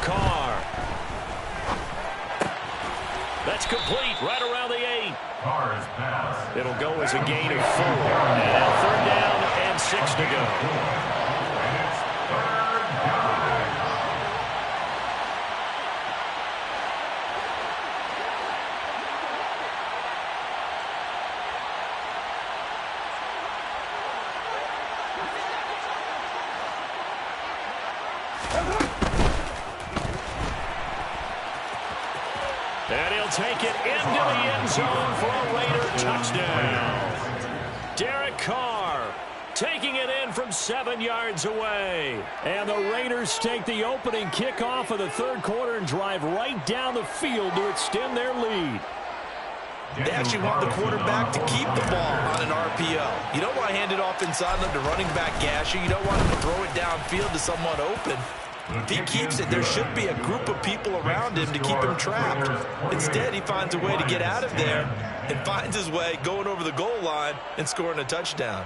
Carr. That's complete right around the 8. Carr's pass. It'll go as a gain of 4. And now 3rd down and 6 to go. And it's 3rd down. And he'll take it into the end zone for a Raider touchdown. Derek Carr taking it in from 7 yards away. And the Raiders take the opening kickoff of the 3rd quarter and drive right down the field to extend their lead. They actually want the quarterback to keep the ball on an RPO. You don't want to hand it off inside them to running back Gasher. You don't want him to throw it downfield to someone open. If he keeps it, there should be a group of people around him to keep him trapped. Instead, he finds a way to get out of there and finds his way going over the goal line and scoring a touchdown.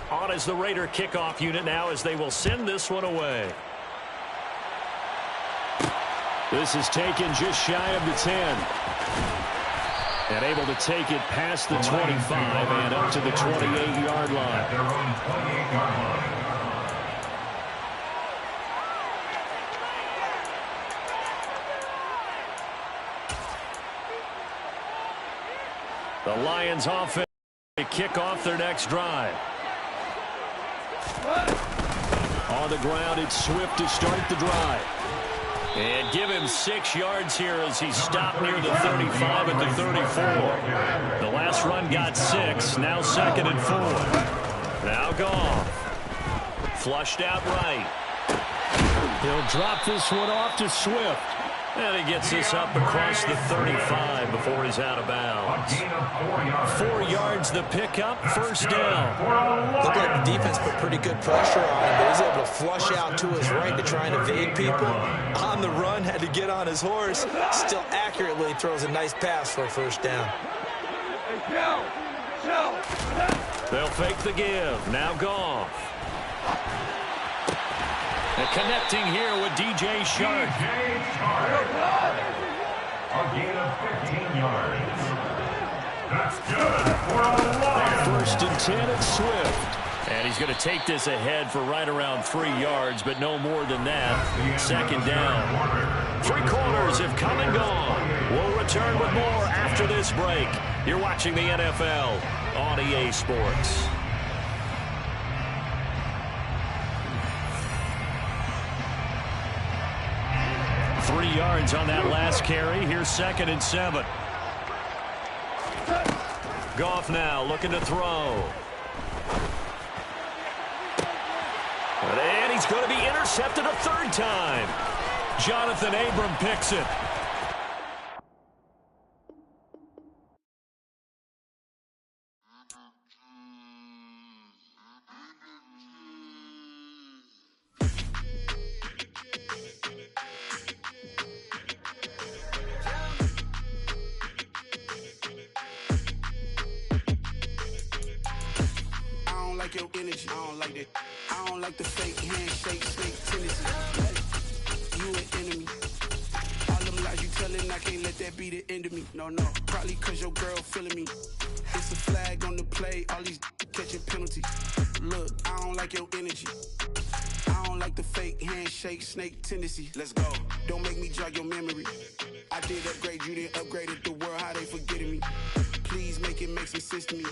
On is the Raider kickoff unit now as they will send this one away. This is taken just shy of the 10. And able to take it past the 25 and up to the 28-yard line. Their own 28-yard line. The Lions offense kick off their next drive. On the ground, it's Swift to start the drive. And give him 6 yards here as he stopped near the 35 at the 34. The last run got 6. Now 2nd and 4. Now Goff. Flushed out right. He'll drop this one off to Swift. And he gets this up across the 35 before he's out of bounds. 4 yards the pickup, 1st down. Looked like the defense put pretty good pressure on him, but he's able to flush out to his right to try and evade people. On the run, had to get on his horse. Still accurately throws a nice pass for a 1st down. They'll fake the give. Now Goff. And connecting here with DJ Shark. A gain of 15 yards. That's good for a Lions. 1st and 10 at Swift. And he's going to take this ahead for right around 3 yards, but no more than that. 2nd down. 3 quarters have come and gone. We'll return with more after this break. You're watching the NFL on EA Sports. 3 yards on that last carry. Here's 2nd and 7. Goff now looking to throw. And he's going to be intercepted a 3rd time. Jonathan Abram picks it. Your energy, I don't like that. I don't like the fake handshake, snake tendency. You an enemy. All them lies you telling, I can't let that be the end of me. No, probably cause your girl feeling me. It's a flag on the play, all these catching penalties. Look, I don't like your energy. I don't like the fake handshake, snake tendency. Let's go. Don't make me jog your memory. I did upgrade, you didn't upgrade it. The world, how they forgetting me. Please make it make some sense to me.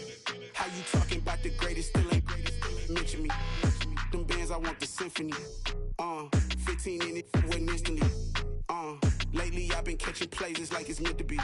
How you talking about the greatest, still ain't greatest, mention me. Them bands, I want the symphony. 15 in it, wasn't instantly. Lately I've been catching plays, it's like it's meant to be.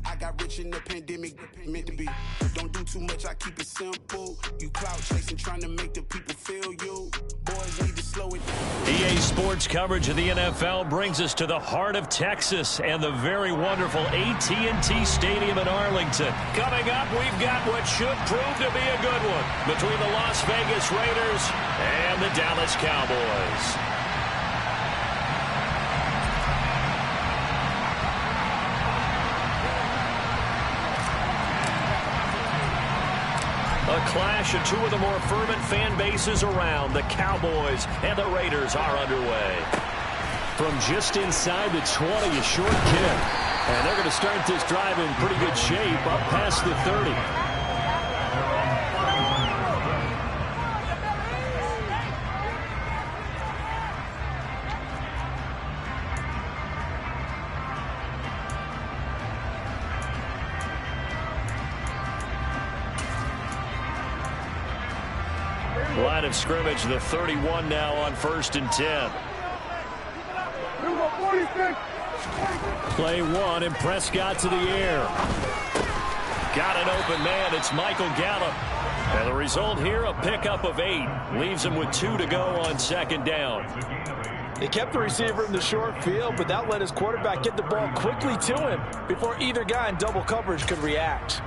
I got rich in the pandemic, meant to be. Don't do too much, I keep it simple. You clout chasing, trying to make the people feel you. Boys need to slow it down. EA Sports coverage of the NFL brings us to the heart of Texas and the very wonderful AT&T Stadium in Arlington. Coming up, we've got what should prove to be a good one between the Las Vegas Raiders and the Dallas Cowboys. A clash of 2 of the more fervent fan bases around. The Cowboys and the Raiders are underway. From just inside the 20, a short kick. And they're going to start this drive in pretty good shape up past the 30. Line of scrimmage, the 31 now on 1st and 10. Play 1, and Prescott to the air. Got an open man. It's Michael Gallup. And the result here, a pickup of 8. Leaves him with 2 to go on 2nd down. He kept the receiver in the short field, but that let his quarterback get the ball quickly to him before either guy in double coverage could react.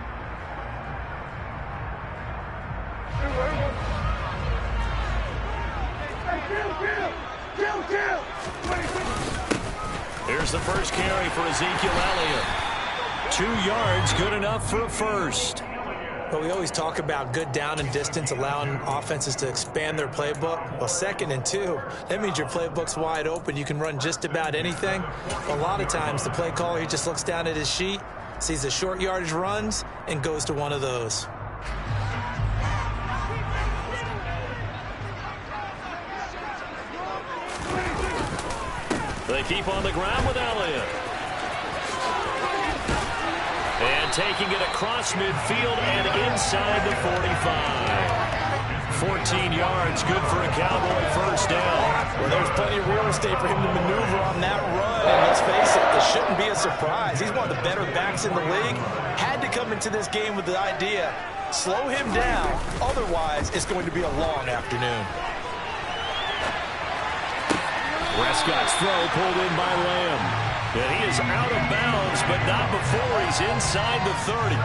Here's the first carry for Ezekiel Elliott. 2 yards, good enough for a first. But we always talk about good down and distance, allowing offenses to expand their playbook. Well, 2nd and 2, that means your playbook's wide open. You can run just about anything. A lot of times, the play caller, he just looks down at his sheet, sees the short yardage runs, and goes to one of those. They keep on the ground with Elliott. And taking it across midfield and inside the 45. 14 yards, good for a Cowboy first down. Well, there's plenty of real estate for him to maneuver on that run, and let's face it, this shouldn't be a surprise. He's one of the better backs in the league. Had to come into this game with the idea, slow him down, otherwise it's going to be a long afternoon. Prescott's throw pulled in by Lamb. And he is out of bounds, but not before he's inside the 30.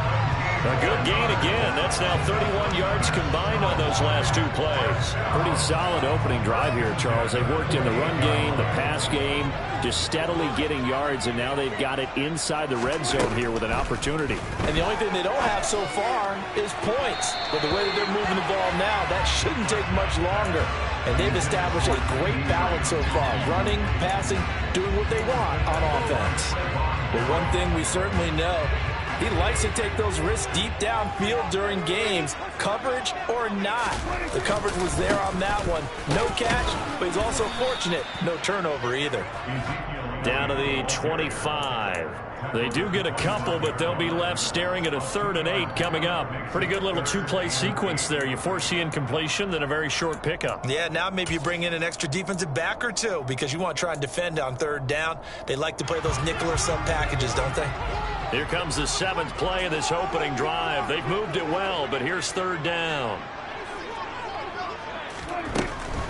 A good gain again. That's now 31 yards combined on those last two plays. Pretty solid opening drive here, Charles. They've worked in the run game, the pass game, just steadily getting yards, and now they've got it inside the red zone here with an opportunity. And the only thing they don't have so far is points. But the way that they're moving the ball now, that shouldn't take much longer. And they've established a great balance so far. Running, passing, doing what they want on offense. But one thing we certainly know, he likes to take those risks deep downfield during games, coverage or not. The coverage was there on that one. No catch, but he's also fortunate. No turnover either. Down to the 25. They do get a couple, but they'll be left staring at a 3rd and 8 coming up. Pretty good little two-play sequence there. You force the incompletion, then a very short pickup. Yeah, now maybe you bring in an extra defensive back or two because you want to try and defend on 3rd down. They like to play those nickel or sub packages, don't they? Here comes the 7th play of this opening drive. They've moved it well, but here's 3rd down.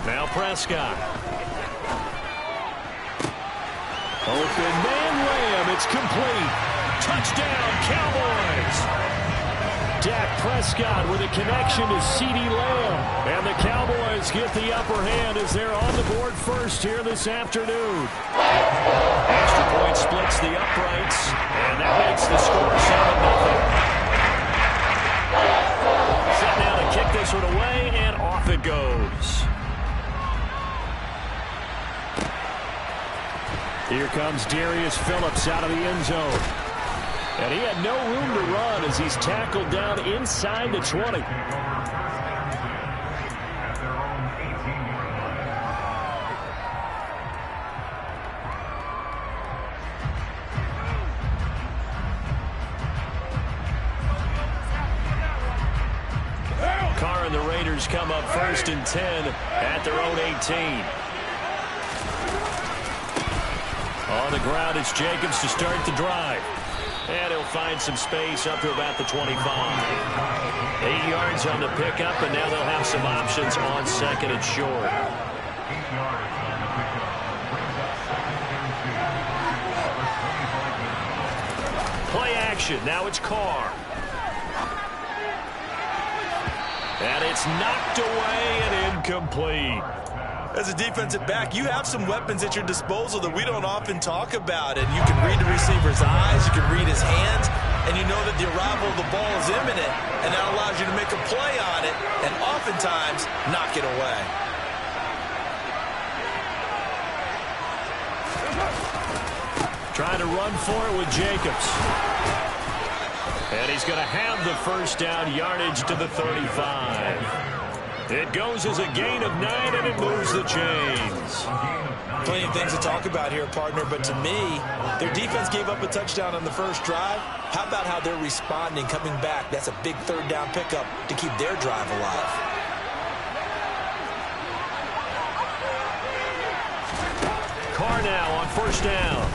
Now Prescott. Open man Lamb. It's complete. Touchdown, Cowboys. Dak Prescott with a connection to CeeDee Lamb. And the Cowboys get the upper hand as they're on the board first here this afternoon. Extra point splits the uprights, and that makes the score 7-0. Set down to kick this one away, and off it goes. Here comes Darius Phillips out of the end zone. And he had no room to run as he's tackled down inside the 20. Carr and the Raiders come up 1st and 10 at their own 18. On the ground, it's Jacobs to start the drive. And he'll find some space up to about the 25. 8 yards on the pickup, and now they'll have some options on 2nd and short. Play action. Now it's Carr. And it's knocked away and incomplete. As a defensive back, you have some weapons at your disposal that we don't often talk about. And you can read the receiver's eyes, you can read his hands, and you know that the arrival of the ball is imminent. And that allows you to make a play on it and oftentimes knock it away. Trying to run for it with Jacobs. And he's going to have the first down, yardage to the 35. It goes as a gain of 9, and it moves the chains. Plenty of things to talk about here, partner, but to me, their defense gave up a touchdown on the first drive. How about how they're responding, coming back? That's a big 3rd down pickup to keep their drive alive. Carr now on 1st down.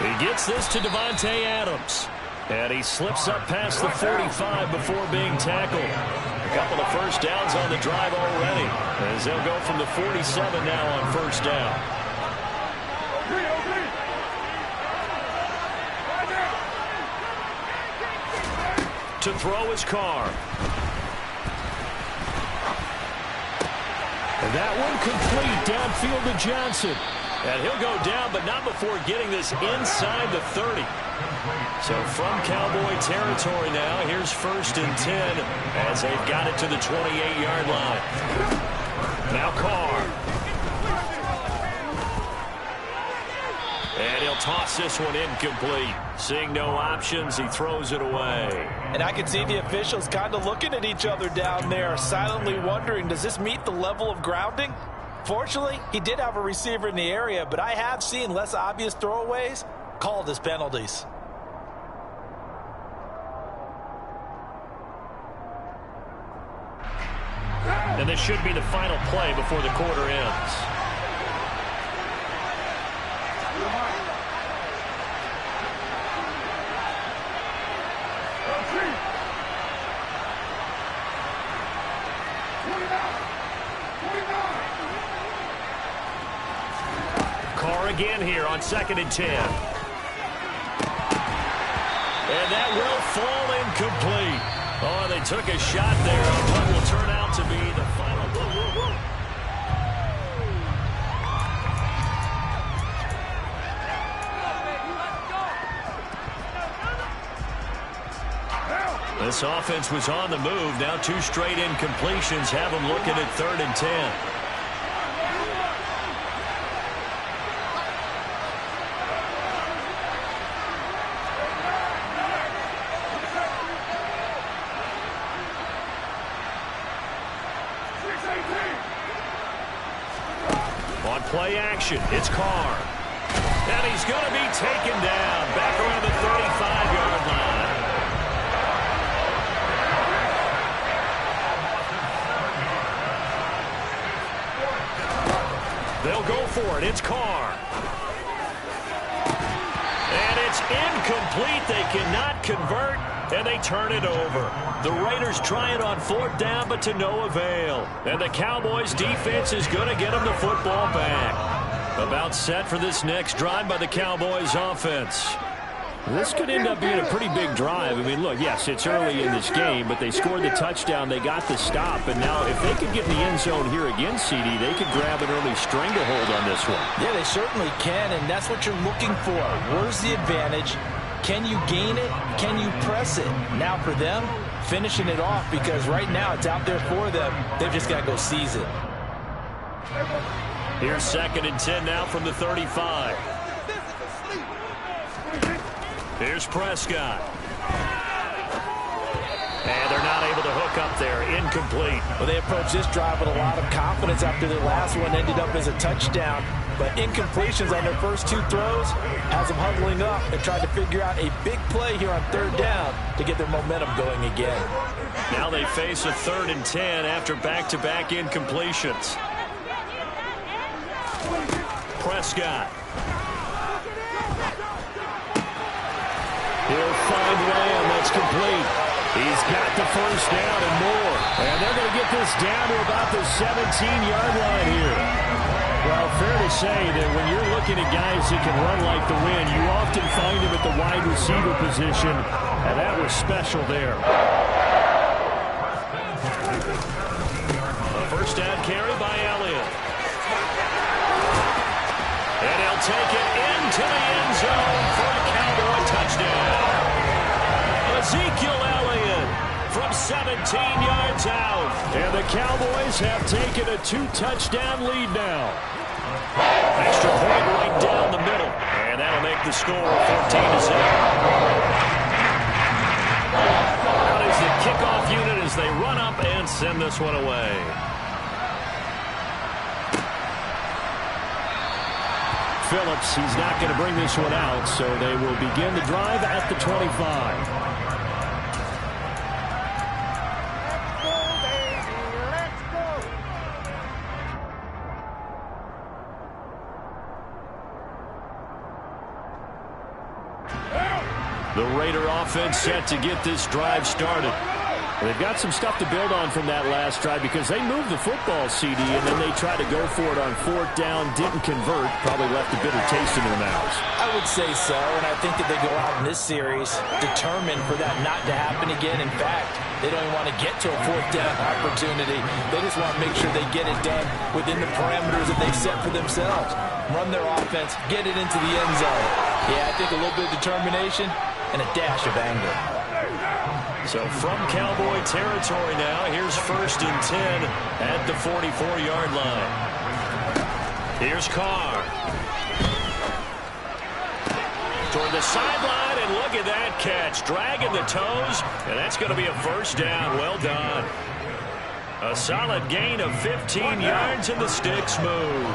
He gets this to Devontae Adams. And he slips up past the 45 before being tackled. A couple of first downs on the drive already, as they'll go from the 47 now on 1st down. To throw is Carr. And that one complete downfield to Johnson. And he'll go down, but not before getting this inside the 30. So from Cowboy territory now, here's 1st and 10 as they've got it to the 28-yard line. Now Carr. And he'll toss this one incomplete. Seeing no options, he throws it away. And I can see the officials kind of looking at each other down there, silently wondering, does this meet the level of grounding? Fortunately, he did have a receiver in the area, but I have seen less obvious throwaways called as penalties. And this should be the final play before the quarter ends. Carr again here on 2nd and 10. And that will fall incomplete. Oh, they took a shot there on what will turn out to be the final play. This offense was on the move. Now 2 straight incompletions have them looking at 3rd and 10. On play action, it's Carr. And he's going to be taken down back around the 35-yard line. They'll go for it. It's Carr. And it's incomplete. They cannot convert, and they turn it over. The Raiders try it on 4th down, but to no avail. And the Cowboys' defense is going to get them the football back. About set for this next drive by the Cowboys' offense. This could end up being a pretty big drive. I mean, look, yes, it's early in this game, but they scored the touchdown. They got the stop. And now if they could get in the end zone here again, CD, they could grab an early stranglehold on this one. Yeah, they certainly can, and that's what you're looking for. Where's the advantage? Can you gain it? Can you press it? Now for them, finishing it off, because right now it's out there for them. They've just got to go seize it. Here's 2nd and 10 now from the 35. Here's Prescott. And they're not able to hook up there. Incomplete. Well, they approached this drive with a lot of confidence after their last one ended up as a touchdown. But incompletions on their first 2 throws has them huddling up and trying to figure out a big play here on 3rd down to get their momentum going again. Now they face a 3rd and 10 after back-to-back incompletions. Prescott. He'll find Lamb. That's complete. He's got the first down and more. And they're going to get this down to about the 17-yard line here. Well, fair to say that when you're looking at guys that can run like the wind, you often find them at the wide receiver position, and that was special there. A first down carry by Elliott. And he'll take it into the end zone for a Cowboy touchdown. Ezekiel Elliott from 17 yards out. And the Cowboys have taken a 2-touchdown lead now. Extra point right down the middle. And that'll make the score 14-0. Out is the kickoff unit as they run up and send this one away. Phillips, he's not going to bring this one out, so they will begin the drive at the 25. The Raider offense set to get this drive started. They've got some stuff to build on from that last drive because they moved the football, CD, and then they tried to go for it on 4th down, didn't convert, probably left a bitter taste in their mouths. I would say so, and I think that they go out in this series determined for that not to happen again. In fact, they don't even want to get to a 4th down opportunity. They just want to make sure they get it done within the parameters that they've set for themselves. Run their offense, get it into the end zone. Yeah, I think a little bit of determination and a dash of anger. So from Cowboy territory now, here's 1st and 10 at the 44-yard line. Here's Carr. Toward the sideline, and look at that catch. Dragging the toes, and that's going to be a first down. Well done. A solid gain of 15 yards, and the sticks move.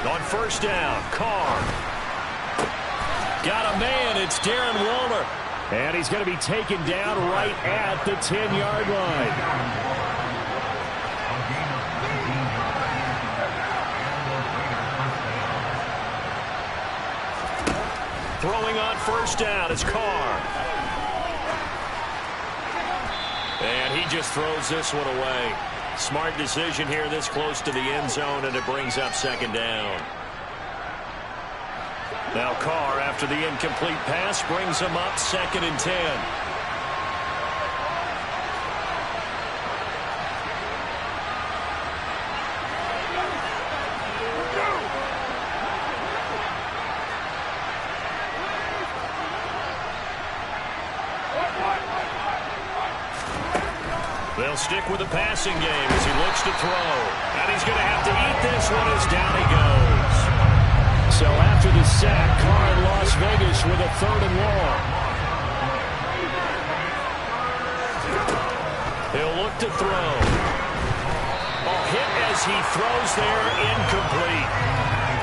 On 1st down, Carr got a man. It's Darren Waller. And he's going to be taken down right at the 10-yard line. Throwing on first down is Carr. And he just throws this one away. Smart decision here this close to the end zone, and it brings up second down. Now Carr, after the incomplete pass, brings him up 2nd and 10. They'll stick with the passing game as he looks to throw. And he's going to have to eat this one as down he goes. So after the sack, Carr in Las Vegas with a 3rd and long. He'll look to throw. Hit as he throws there, incomplete.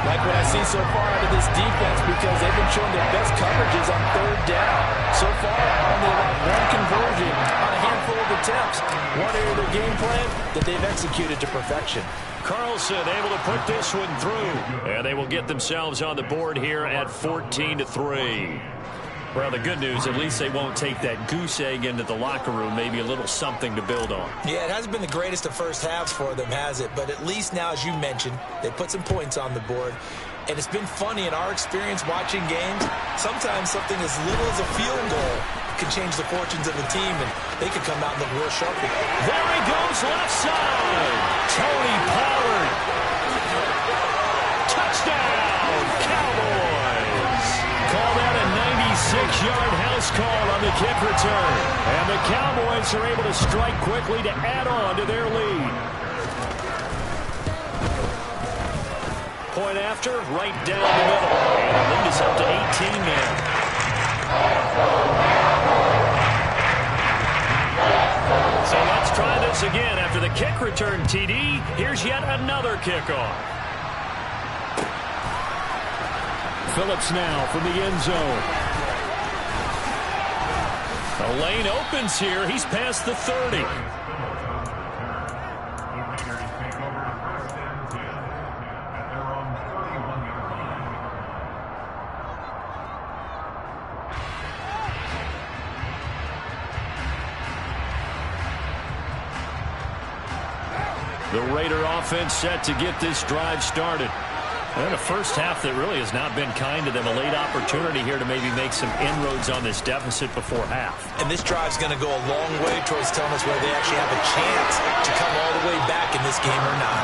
Like what I see so far out of this defense, because they've been showing their best coverages on 3rd down. So far, only about 1 conversion on a handful of attempts. One area of their game plan that they've executed to perfection. Carlson able to put this one through. And they will get themselves on the board here at 14-3. Well, the good news, at least they won't take that goose egg into the locker room. Maybe a little something to build on. Yeah, it hasn't been the greatest of first halves for them, has it? But at least now, as you mentioned, they put some points on the board. And it's been funny in our experience watching games. Sometimes something as little as a field goal can change the fortunes of the team, and they could come out and look real sharp. There he goes, left side. Tony Pollard. Touchdown, Cowboys. Call that a 96-yard house call on the kick return. And the Cowboys are able to strike quickly to add on to their lead. Point after, right down the middle. And the lead is up to 18 now. So let's try this again. After the kick return, TD, here's yet another kickoff. Phillips now from the end zone. The lane opens here. He's past the 30. The Raider offense set to get this drive started. And a first half that really has not been kind to them. A late opportunity here to maybe make some inroads on this deficit before half. And this drive's going to go a long way towards telling us whether they actually have a chance to come all the way back in this game or not.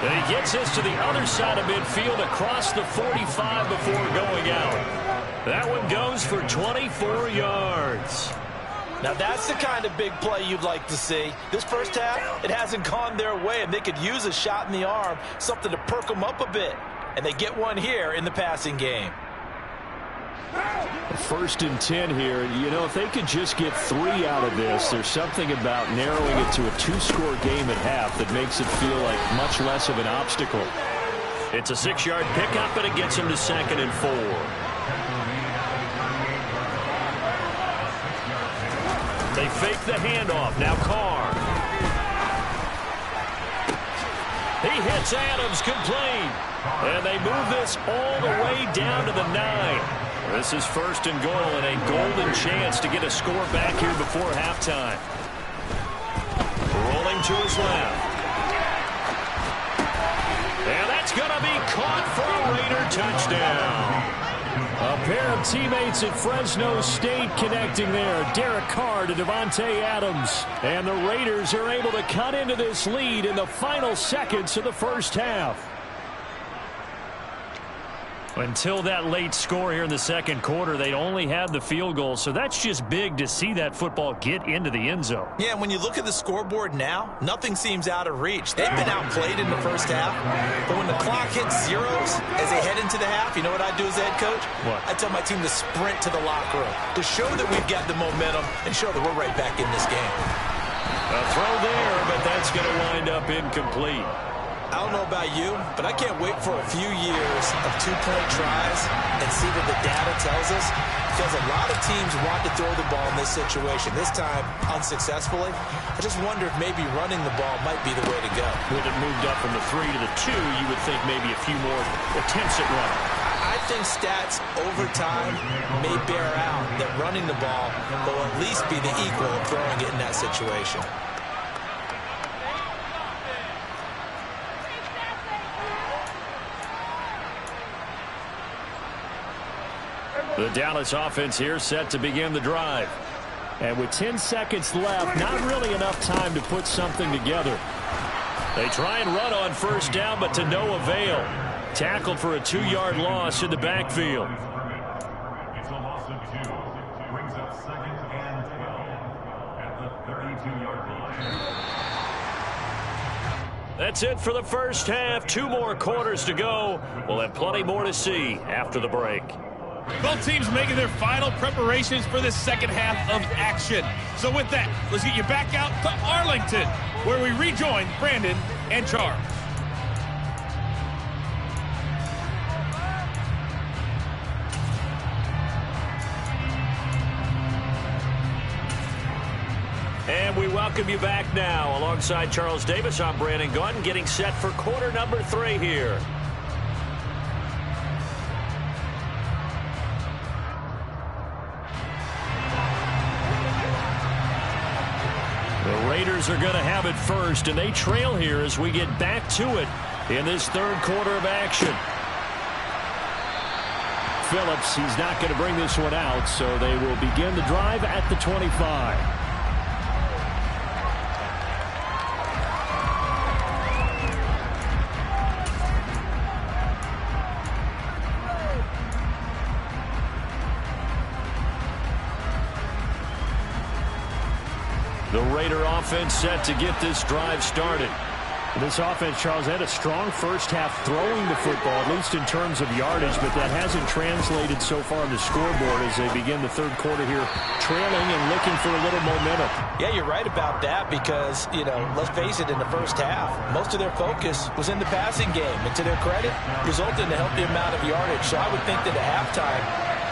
And he gets us to the other side of midfield across the 45 before going out. That one goes for 24 yards. Now that's the kind of big play you'd like to see. This first half, it hasn't gone their way, and they could use a shot in the arm, something to perk them up a bit. And they get one here in the passing game. 1st and 10 here. You know, if they could just get 3 out of this, there's something about narrowing it to a 2-score game at half that makes it feel like much less of an obstacle. It's a 6-yard pickup, and it gets them to 2nd and 4. They fake the handoff. Now Carr. He hits Adams complete. And they move this all the way down to the 9. This is 1st and goal and a golden chance to get a score back here before halftime. Rolling to his left. And that's going to be caught for a Raider touchdown. A pair of teammates at Fresno State connecting there. Derek Carr to Devontae Adams. And the Raiders are able to cut into this lead in the final seconds of the first half. Until that late score here in the second quarter, they'd only had the field goal, so that's just big to see that football get into the end zone. Yeah, when you look at the scoreboard now, nothing seems out of reach. They've been outplayed in the first half, but when the clock hits zeros as they head into the half, you know what I do as the head coach? What? I tell my team to sprint to the locker room to show that we've got the momentum and show that we're right back in this game. A throw there, but that's going to wind up incomplete. I don't know about you, but I can't wait for a few years of two-point tries and see what the data tells us, because a lot of teams want to throw the ball in this situation, this time unsuccessfully. I just wonder if maybe running the ball might be the way to go. With it moved up from the 3 to the 2, you would think maybe a few more attempts at running. I think stats over time may bear out that running the ball will at least be the equal of throwing it in that situation. The Dallas offense here set to begin the drive. And with 10 seconds left, not really enough time to put something together. They try and run on first down, but to no avail. Tackled for a 2-yard loss in the backfield. It's a loss of 2. Brings up 2nd and 12 at the 32-yard line. That's it for the first half. 2 more quarters to go. We'll have plenty more to see after the break. Both teams making their final preparations for the second half of action. So with that, let's get you back out to Arlington, where we rejoin Brandon and Charles. And we welcome you back now. Alongside Charles Davis, I'm Brandon Gunn, getting set for quarter number 3 here. The Raiders are going to have it first, and they trail here as we get back to it in this third quarter of action. Phillips, he's not going to bring this one out, so they will begin the drive at the 25. The Raider offense set to get this drive started. This offense, Charles, had a strong first half throwing the football, at least in terms of yardage, but that hasn't translated so far on the scoreboard as they begin the third quarter here, trailing and looking for a little momentum. Yeah, you're right about that because, let's face it, in the first half, most of their focus was in the passing game. And to their credit, resulted in a healthy amount of yardage. So I would think that at halftime,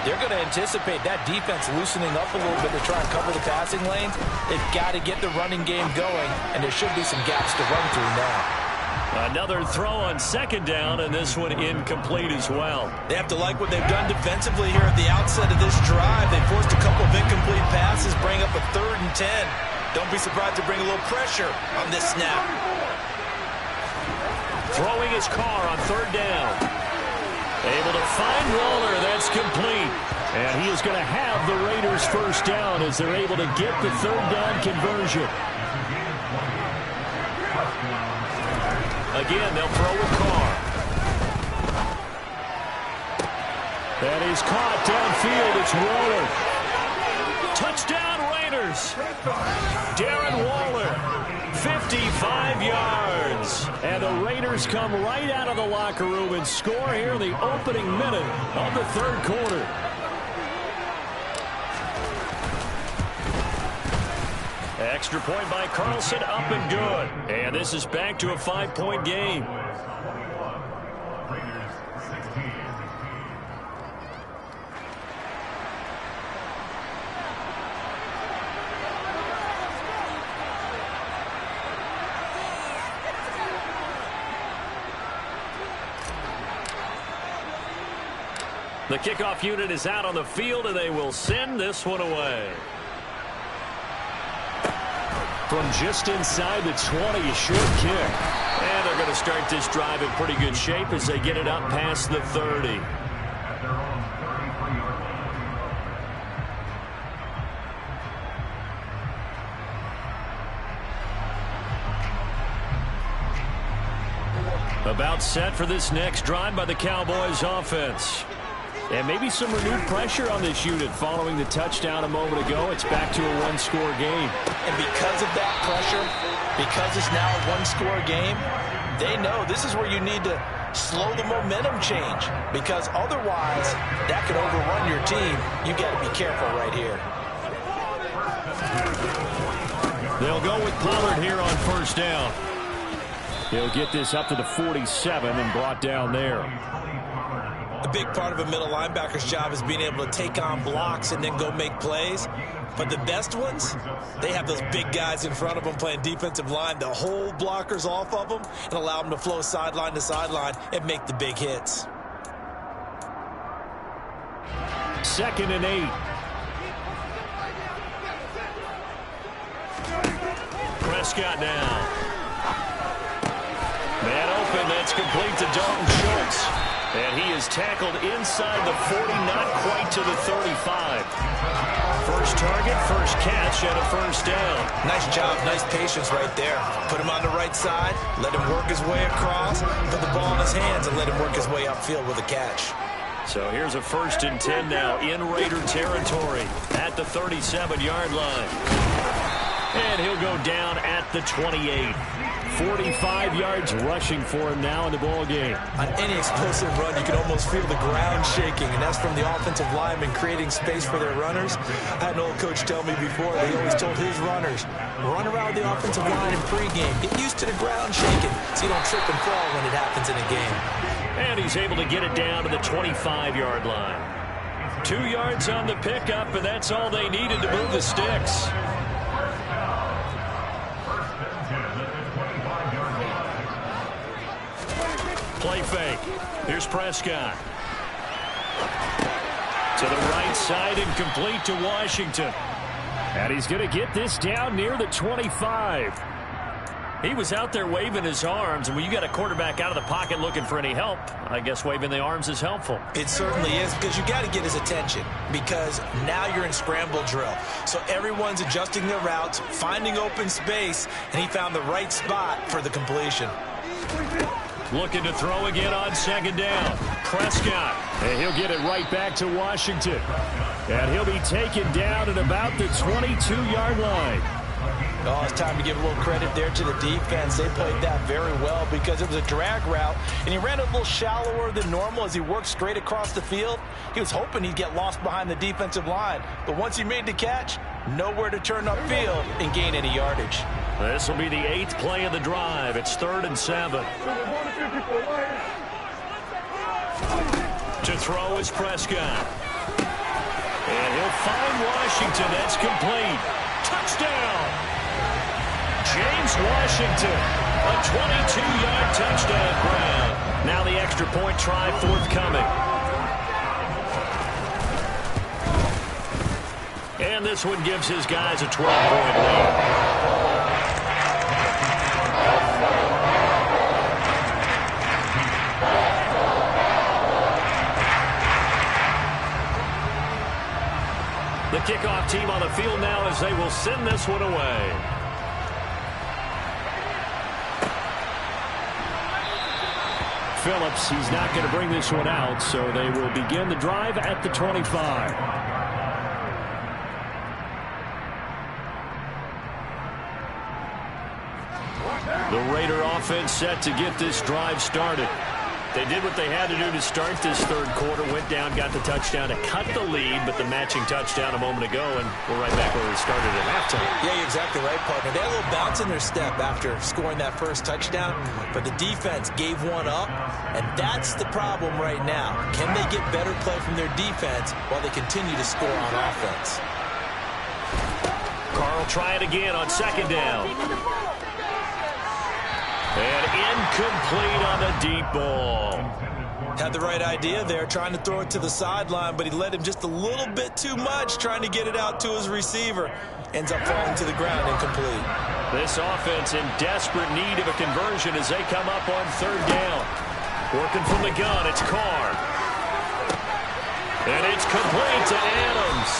they're going to anticipate that defense loosening up a little bit to try and cover the passing lanes. They've got to get the running game going, and there should be some gaps to run through now. Another throw on second down, and this one incomplete as well. They have to like what they've done defensively here at the outset of this drive. They forced a couple of incomplete passes, bring up a 3rd and 10. Don't be surprised to bring a little pressure on this snap. Throwing his car on 3rd down. Able to find Waller. That's complete. And he is going to have the Raiders first down as they're able to get the 3rd down conversion. Again, they'll throw a car. That is caught downfield. It's Waller. Touchdown, Raiders. Darren Waller, 55 yards. And the Raiders come right out of the locker room and score here in the opening minute of the third quarter. Extra point by Carlson, up and good. And this is back to a 5-point game. The kickoff unit is out on the field, and they will send this one away. From just inside the 20, a short kick. And they're going to start this drive in pretty good shape as they get it up past the 30. About set for this next drive by the Cowboys offense. And maybe some renewed pressure on this unit following the touchdown a moment ago. It's back to a one-score game. And because of that pressure, because it's now a one-score game, they know this is where you need to slow the momentum change. Because otherwise, that could overrun your team. You got to be careful right here. They'll go with Pollard here on first down. He'll get this up to the 47 and brought down there. A big part of a middle linebacker's job is being able to take on blocks and then go make plays. But the best ones, they have those big guys in front of them playing defensive line to hold blockers off of them and allow them to flow sideline to sideline and make the big hits. 2nd and 8. Prescott now. Man open, that's complete to Dalton Schultz. And he is tackled inside the 40, not quite to the 35. First target, first catch, and a first down. Nice job, nice patience right there. Put him on the right side, let him work his way across, put the ball in his hands, and let him work his way upfield with a catch. So here's a 1st and 10 now in Raider territory at the 37-yard line. And he'll go down at the 28. 45 yards rushing for him now in the ball game. On any explosive run, you can almost feel the ground shaking, and that's from the offensive linemen creating space for their runners. I had an old coach tell me before that he always told his runners, run around the offensive line in pregame. Get used to the ground shaking so you don't trip and fall when it happens in a game. And he's able to get it down to the 25-yard line. 2 yards on the pickup, and that's all they needed to move the sticks. Play fake. Here's Prescott. To the right side and complete to Washington. And he's going to get this down near the 25. He was out there waving his arms, and when you got a quarterback out of the pocket looking for any help, I guess waving the arms is helpful. It certainly is, because you got to get his attention, because now you're in scramble drill. So everyone's adjusting their routes, finding open space, and he found the right spot for the completion. Looking to throw again on 2nd down. Prescott. And he'll get it right back to Washington. And he'll be taken down at about the 22-yard line. Oh, it's time to give a little credit there to the defense. They played that very well because it was a drag route, and he ran a little shallower than normal as he worked straight across the field. He was hoping he'd get lost behind the defensive line, but once he made the catch, nowhere to turn upfield and gain any yardage. This will be the 8th play of the drive. It's 3rd and 7. To throw is Prescott. And he'll find Washington. That's complete. Touchdown! James Washington, a 22-yard touchdown grab. Now the extra point try forthcoming. And this one gives his guys a 12-point lead. The kickoff team on the field now as they will send this one away. Phillips, he's not going to bring this one out, so they will begin the drive at the 25. The Raider offense set to get this drive started. They did what they had to do to start this 3rd quarter, went down, got the touchdown to cut the lead, but the matching touchdown a moment ago, and we're right back where we started at halftime. Yeah, you're exactly right, partner. They had a little bounce in their step after scoring that first touchdown, but the defense gave one up, and that's the problem right now. Can they get better play from their defense while they continue to score on offense? Carl try it again on 2nd down. And incomplete on the deep ball. Had the right idea there, trying to throw it to the sideline, but he led him just a little bit too much, trying to get it out to his receiver. Ends up falling to the ground incomplete. This offense in desperate need of a conversion as they come up on 3rd down. Working from the gun, it's Carr. And it's complete to Adams.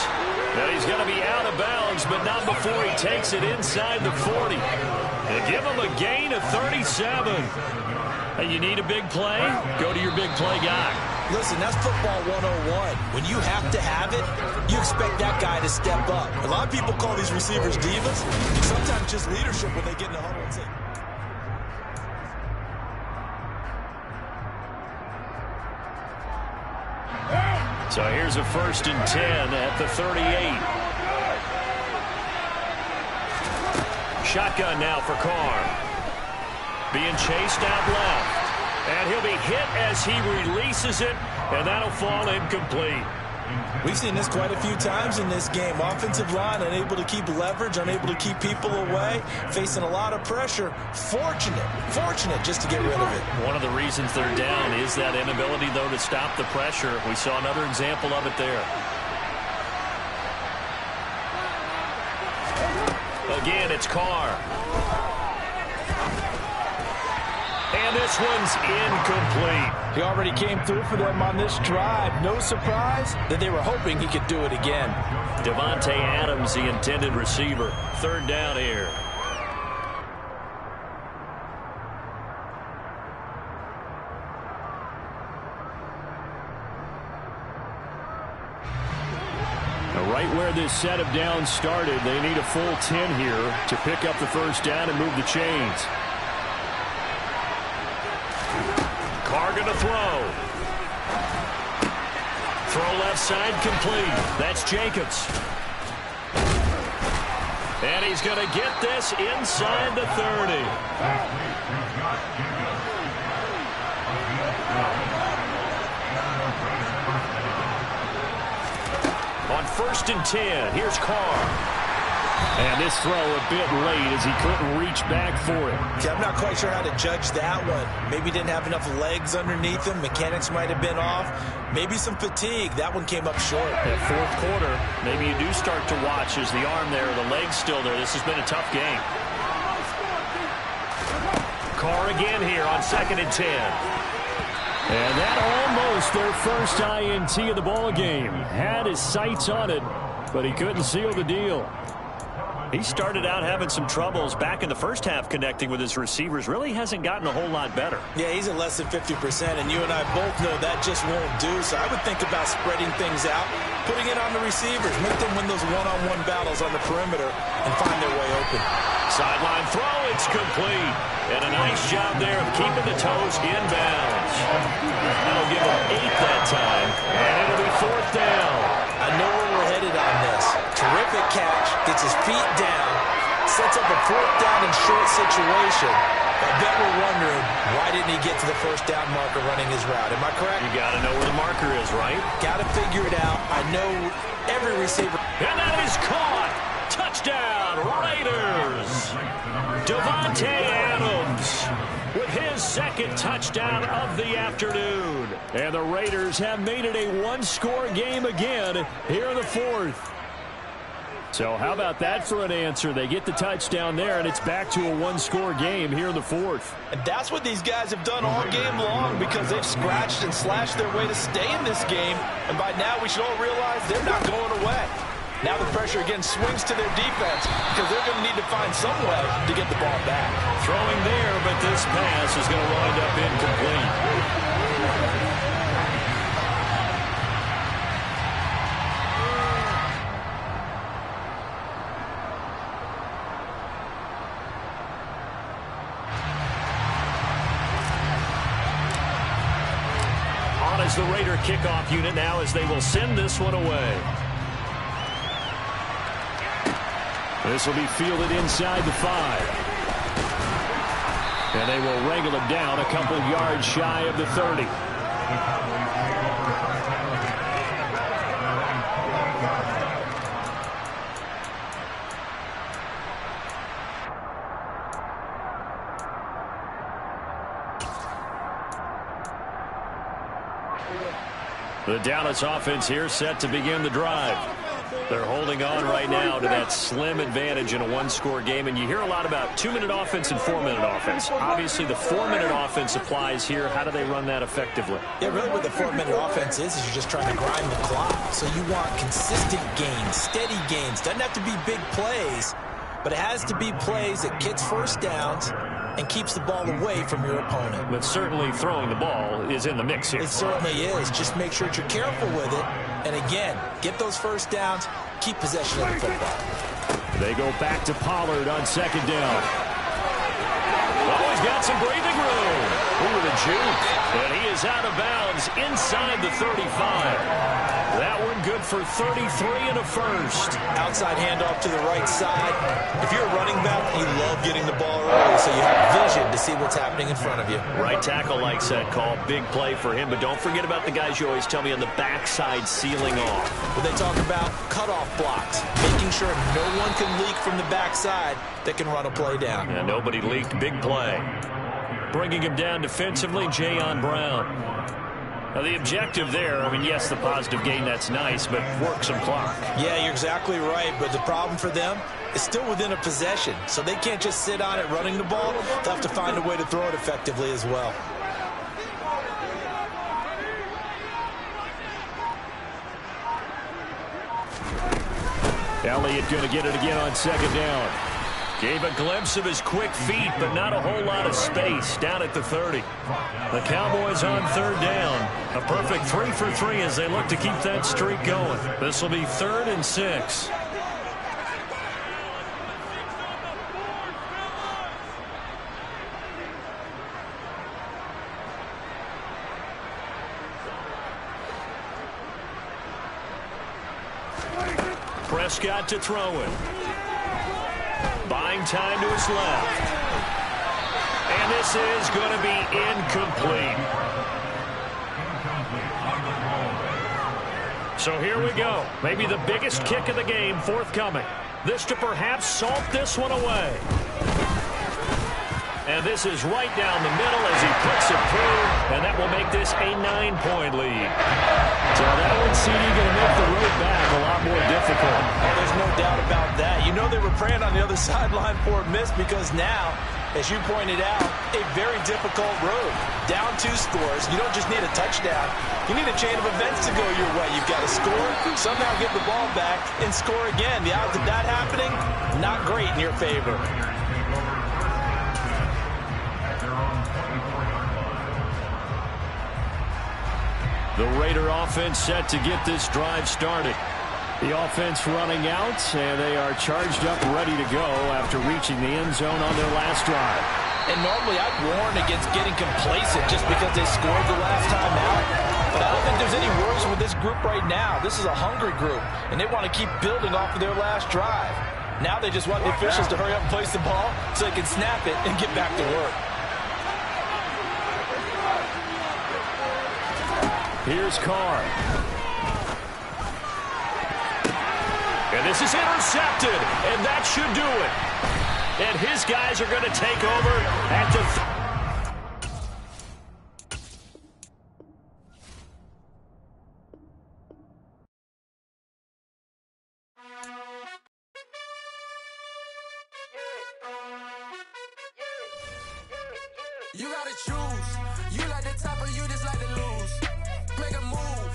And he's going to be out of bounds, but not before he takes it inside the 40. And give him a gain of 37. Hey, you need a big play? Go to your big play guy. Listen, that's football 101. When you have to have it, you expect that guy to step up. A lot of people call these receivers divas. Sometimes just leadership when they get in the huddle and say, so here's a 1st and 10 at the 38. Shotgun now for Carr. being chased out left. And he'll be hit as he releases it, and that'll fall incomplete. We've seen this quite a few times in this game. Offensive line unable to keep leverage, unable to keep people away, facing a lot of pressure. Fortunate just to get rid of it. One of the reasons they're down is that inability, though, to stop the pressure. We saw another example of it there. Again, it's Carr. And this one's incomplete. He already came through for them on this drive. No surprise that they were hoping he could do it again. Davante Adams, the intended receiver. Third down here. Now, right where this set of downs started, they need a full 10 here to pick up the first down and move the chains. Carr going to throw. Throw left side complete. That's Jacobs. And he's going to get this inside the 30. On 1st and 10, here's Carr. And this throw a bit late as he couldn't reach back for it. See, I'm not quite sure how to judge that one. Maybe didn't have enough legs underneath him. Mechanics might have been off. Maybe some fatigue. That one came up short. That fourth quarter, maybe you do start to watch as the arm there, the leg's still there. This has been a tough game. Carr again here on 2nd and 10. And that almost their first INT of the ball game. Had his sights on it, but he couldn't seal the deal. He started out having some troubles back in the first half connecting with his receivers. Really hasn't gotten a whole lot better. Yeah, he's at less than 50%, and you and I both know that just won't do. So I would think about spreading things out, putting it on the receivers, make them win those one-on-one battles on the perimeter and find their way open. Sideline throw, it's complete. And a nice job there of keeping the toes inbounds. That'll give him 8 that time, and it'll be 4th down. I know where we're headed on this. Terrific catch, gets his feet down, sets up a 4th down and short situation. I bet we're wondering, why didn't he get to the first down marker running his route? Am I correct? You got to know where the marker is, right? Got to figure it out. I know every receiver. And that is caught. Touchdown, Raiders. Davante Adams with his 2nd touchdown of the afternoon. And the Raiders have made it a one-score game again here in the 4th. So how about that for an answer? They get the touchdown there, and it's back to a one-score game here in the 4th. And that's what these guys have done all game long because they've scratched and slashed their way to stay in this game. And by now we should all realize they're not going away. Now the pressure again swings to their defense because they're going to need to find some way to get the ball back. Throwing there, but this pass is going to wind up incomplete. On as the Raider kickoff unit now as they will send this one away. This will be fielded inside the 5. And they will wrangle it down a couple yards shy of the 30. The Dallas offense here set to begin the drive. They're holding on right now to that slim advantage in a one-score game. And you hear a lot about 2-minute offense and 4-minute offense. Obviously, the 4-minute offense applies here. How do they run that effectively? Yeah, really what the 4-minute offense is you're just trying to grind the clock. So you want consistent gains, steady gains. Doesn't have to be big plays, but it has to be plays that gets first downs and keeps the ball away from your opponent. But certainly throwing the ball is in the mix here. It certainly is. Just make sure that you're careful with it. And again, get those first downs, keep possession of the football. They go back to Pollard on 2nd down. Oh, he's got some breathing room. Ooh, the juke. And he is out of bounds inside the 35. That one good for 33 and a first. Outside handoff to the right side. If you're a running back, you love getting the ball early so you have vision to see what's happening in front of you. Right tackle likes that call. Big play for him. But don't forget about the guys you always tell me on the backside sealing off. When they talk about cutoff blocks, making sure no one can leak from the backside that can run a play down. Yeah, nobody leaked. Big play. Bringing him down defensively, Jayon Brown. Now, the objective there, I mean, yes, the positive gain, that's nice, but work some clock. Yeah, you're exactly right, but the problem for them is still within a possession, so they can't just sit on it running the ball. They'll have to find a way to throw it effectively as well. Elliott going to get it again on second down. Gave a glimpse of his quick feet, but not a whole lot of space down at the 30. The Cowboys on third down. A perfect 3 for 3 as they look to keep that streak going. This will be 3rd and 6. Prescott to throw it. Buying time to his left. And this is going to be incomplete. So here we go. Maybe the biggest kick of the game forthcoming. This to perhaps salt this one away. And this is right down the middle as he puts it through. And that will make this a 9-point lead. So that one, CD, going to make the road back a lot more difficult. Oh, there's no doubt about that. You know they were praying on the other sideline for a miss because now, as you pointed out, a very difficult road. Down 2 scores. You don't just need a touchdown. You need a chain of events to go your way. You've got to score, somehow get the ball back, and score again. The odds of that happening, not great in your favor. The Raider offense set to get this drive started. The offense running out, and they are charged up, ready to go after reaching the end zone on their last drive. And normally I'd warn against getting complacent just because they scored the last time out. But I don't think there's any worries with this group right now. This is a hungry group, and they want to keep building off of their last drive. Now they just want the officials to hurry up and place the ball so they can snap it and get back to work. Here's Carr. And this is intercepted, and that should do it. And his guys are going to take over at the... You gotta choose. You like the top or you just like to lose. Make a move.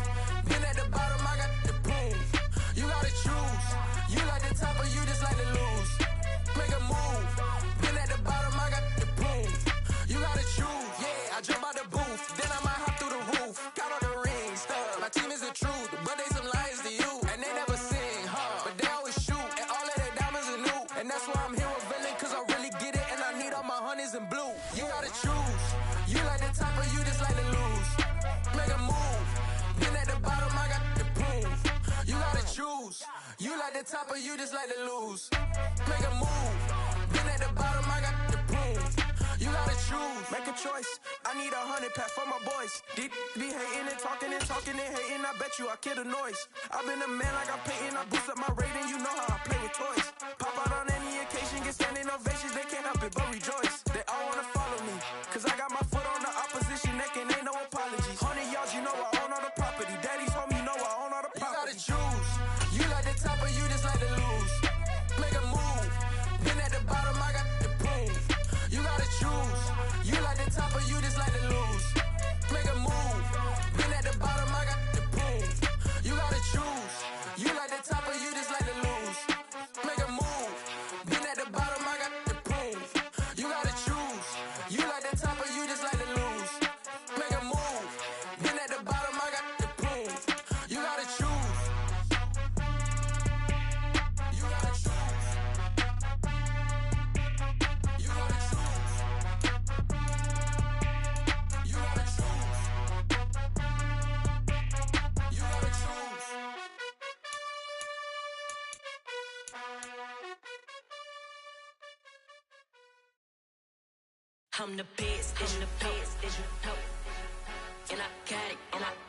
Been at the bottom, I got the boom. You gotta choose. You like the top or you just like to lose. Make a move. Been at the bottom, I got the boom. You gotta choose. Yeah, I jump out the booth. Then I might hop through the roof. Got all the rings, stuff. My team is the truth, but they some liars to you. And they never sing, but they always shoot. And all of their diamonds are new. And that's why I'm here with villain, cause I really get it. And I need all my honeys in blue. You gotta choose. You like the top or you just like to lose. Make a move. Been at the bottom, I got the boom. You gotta choose. You like the top or you just like to lose. Make a move. Been at the bottom, I got the boom. You gotta choose. Make a choice. I need 100 pack for my boys. Deep be hating and talking and hating. I bet you I kill the noise. I've been a man like I'm Peyton. I boost up my rating. You know how I play with toys. Pop out on any occasion, get standing ovations. They can't help it but rejoice. They all wanna follow me, cause I got my foot on the opposition neck and ain't no apologies. 100 yards, you know I own all the property. Daddy's home, you know I own all the property. You gotta choose. You like the top or you just like to lose. Make a move. Been at the bottom, I got the boom. You gotta choose. You like the top or you just like to lose. Make a move. Been at the bottom, I got the boom. You gotta choose. You like the top or you just like to lose. Make a move. Been at the bottom, I got the boom. You gotta choose. You like the top or you just like to lose. Make a move. Been at the bottom, I got the boom. You gotta choose. You gotta choose. You gotta choose. I'm the best, and I got it, and I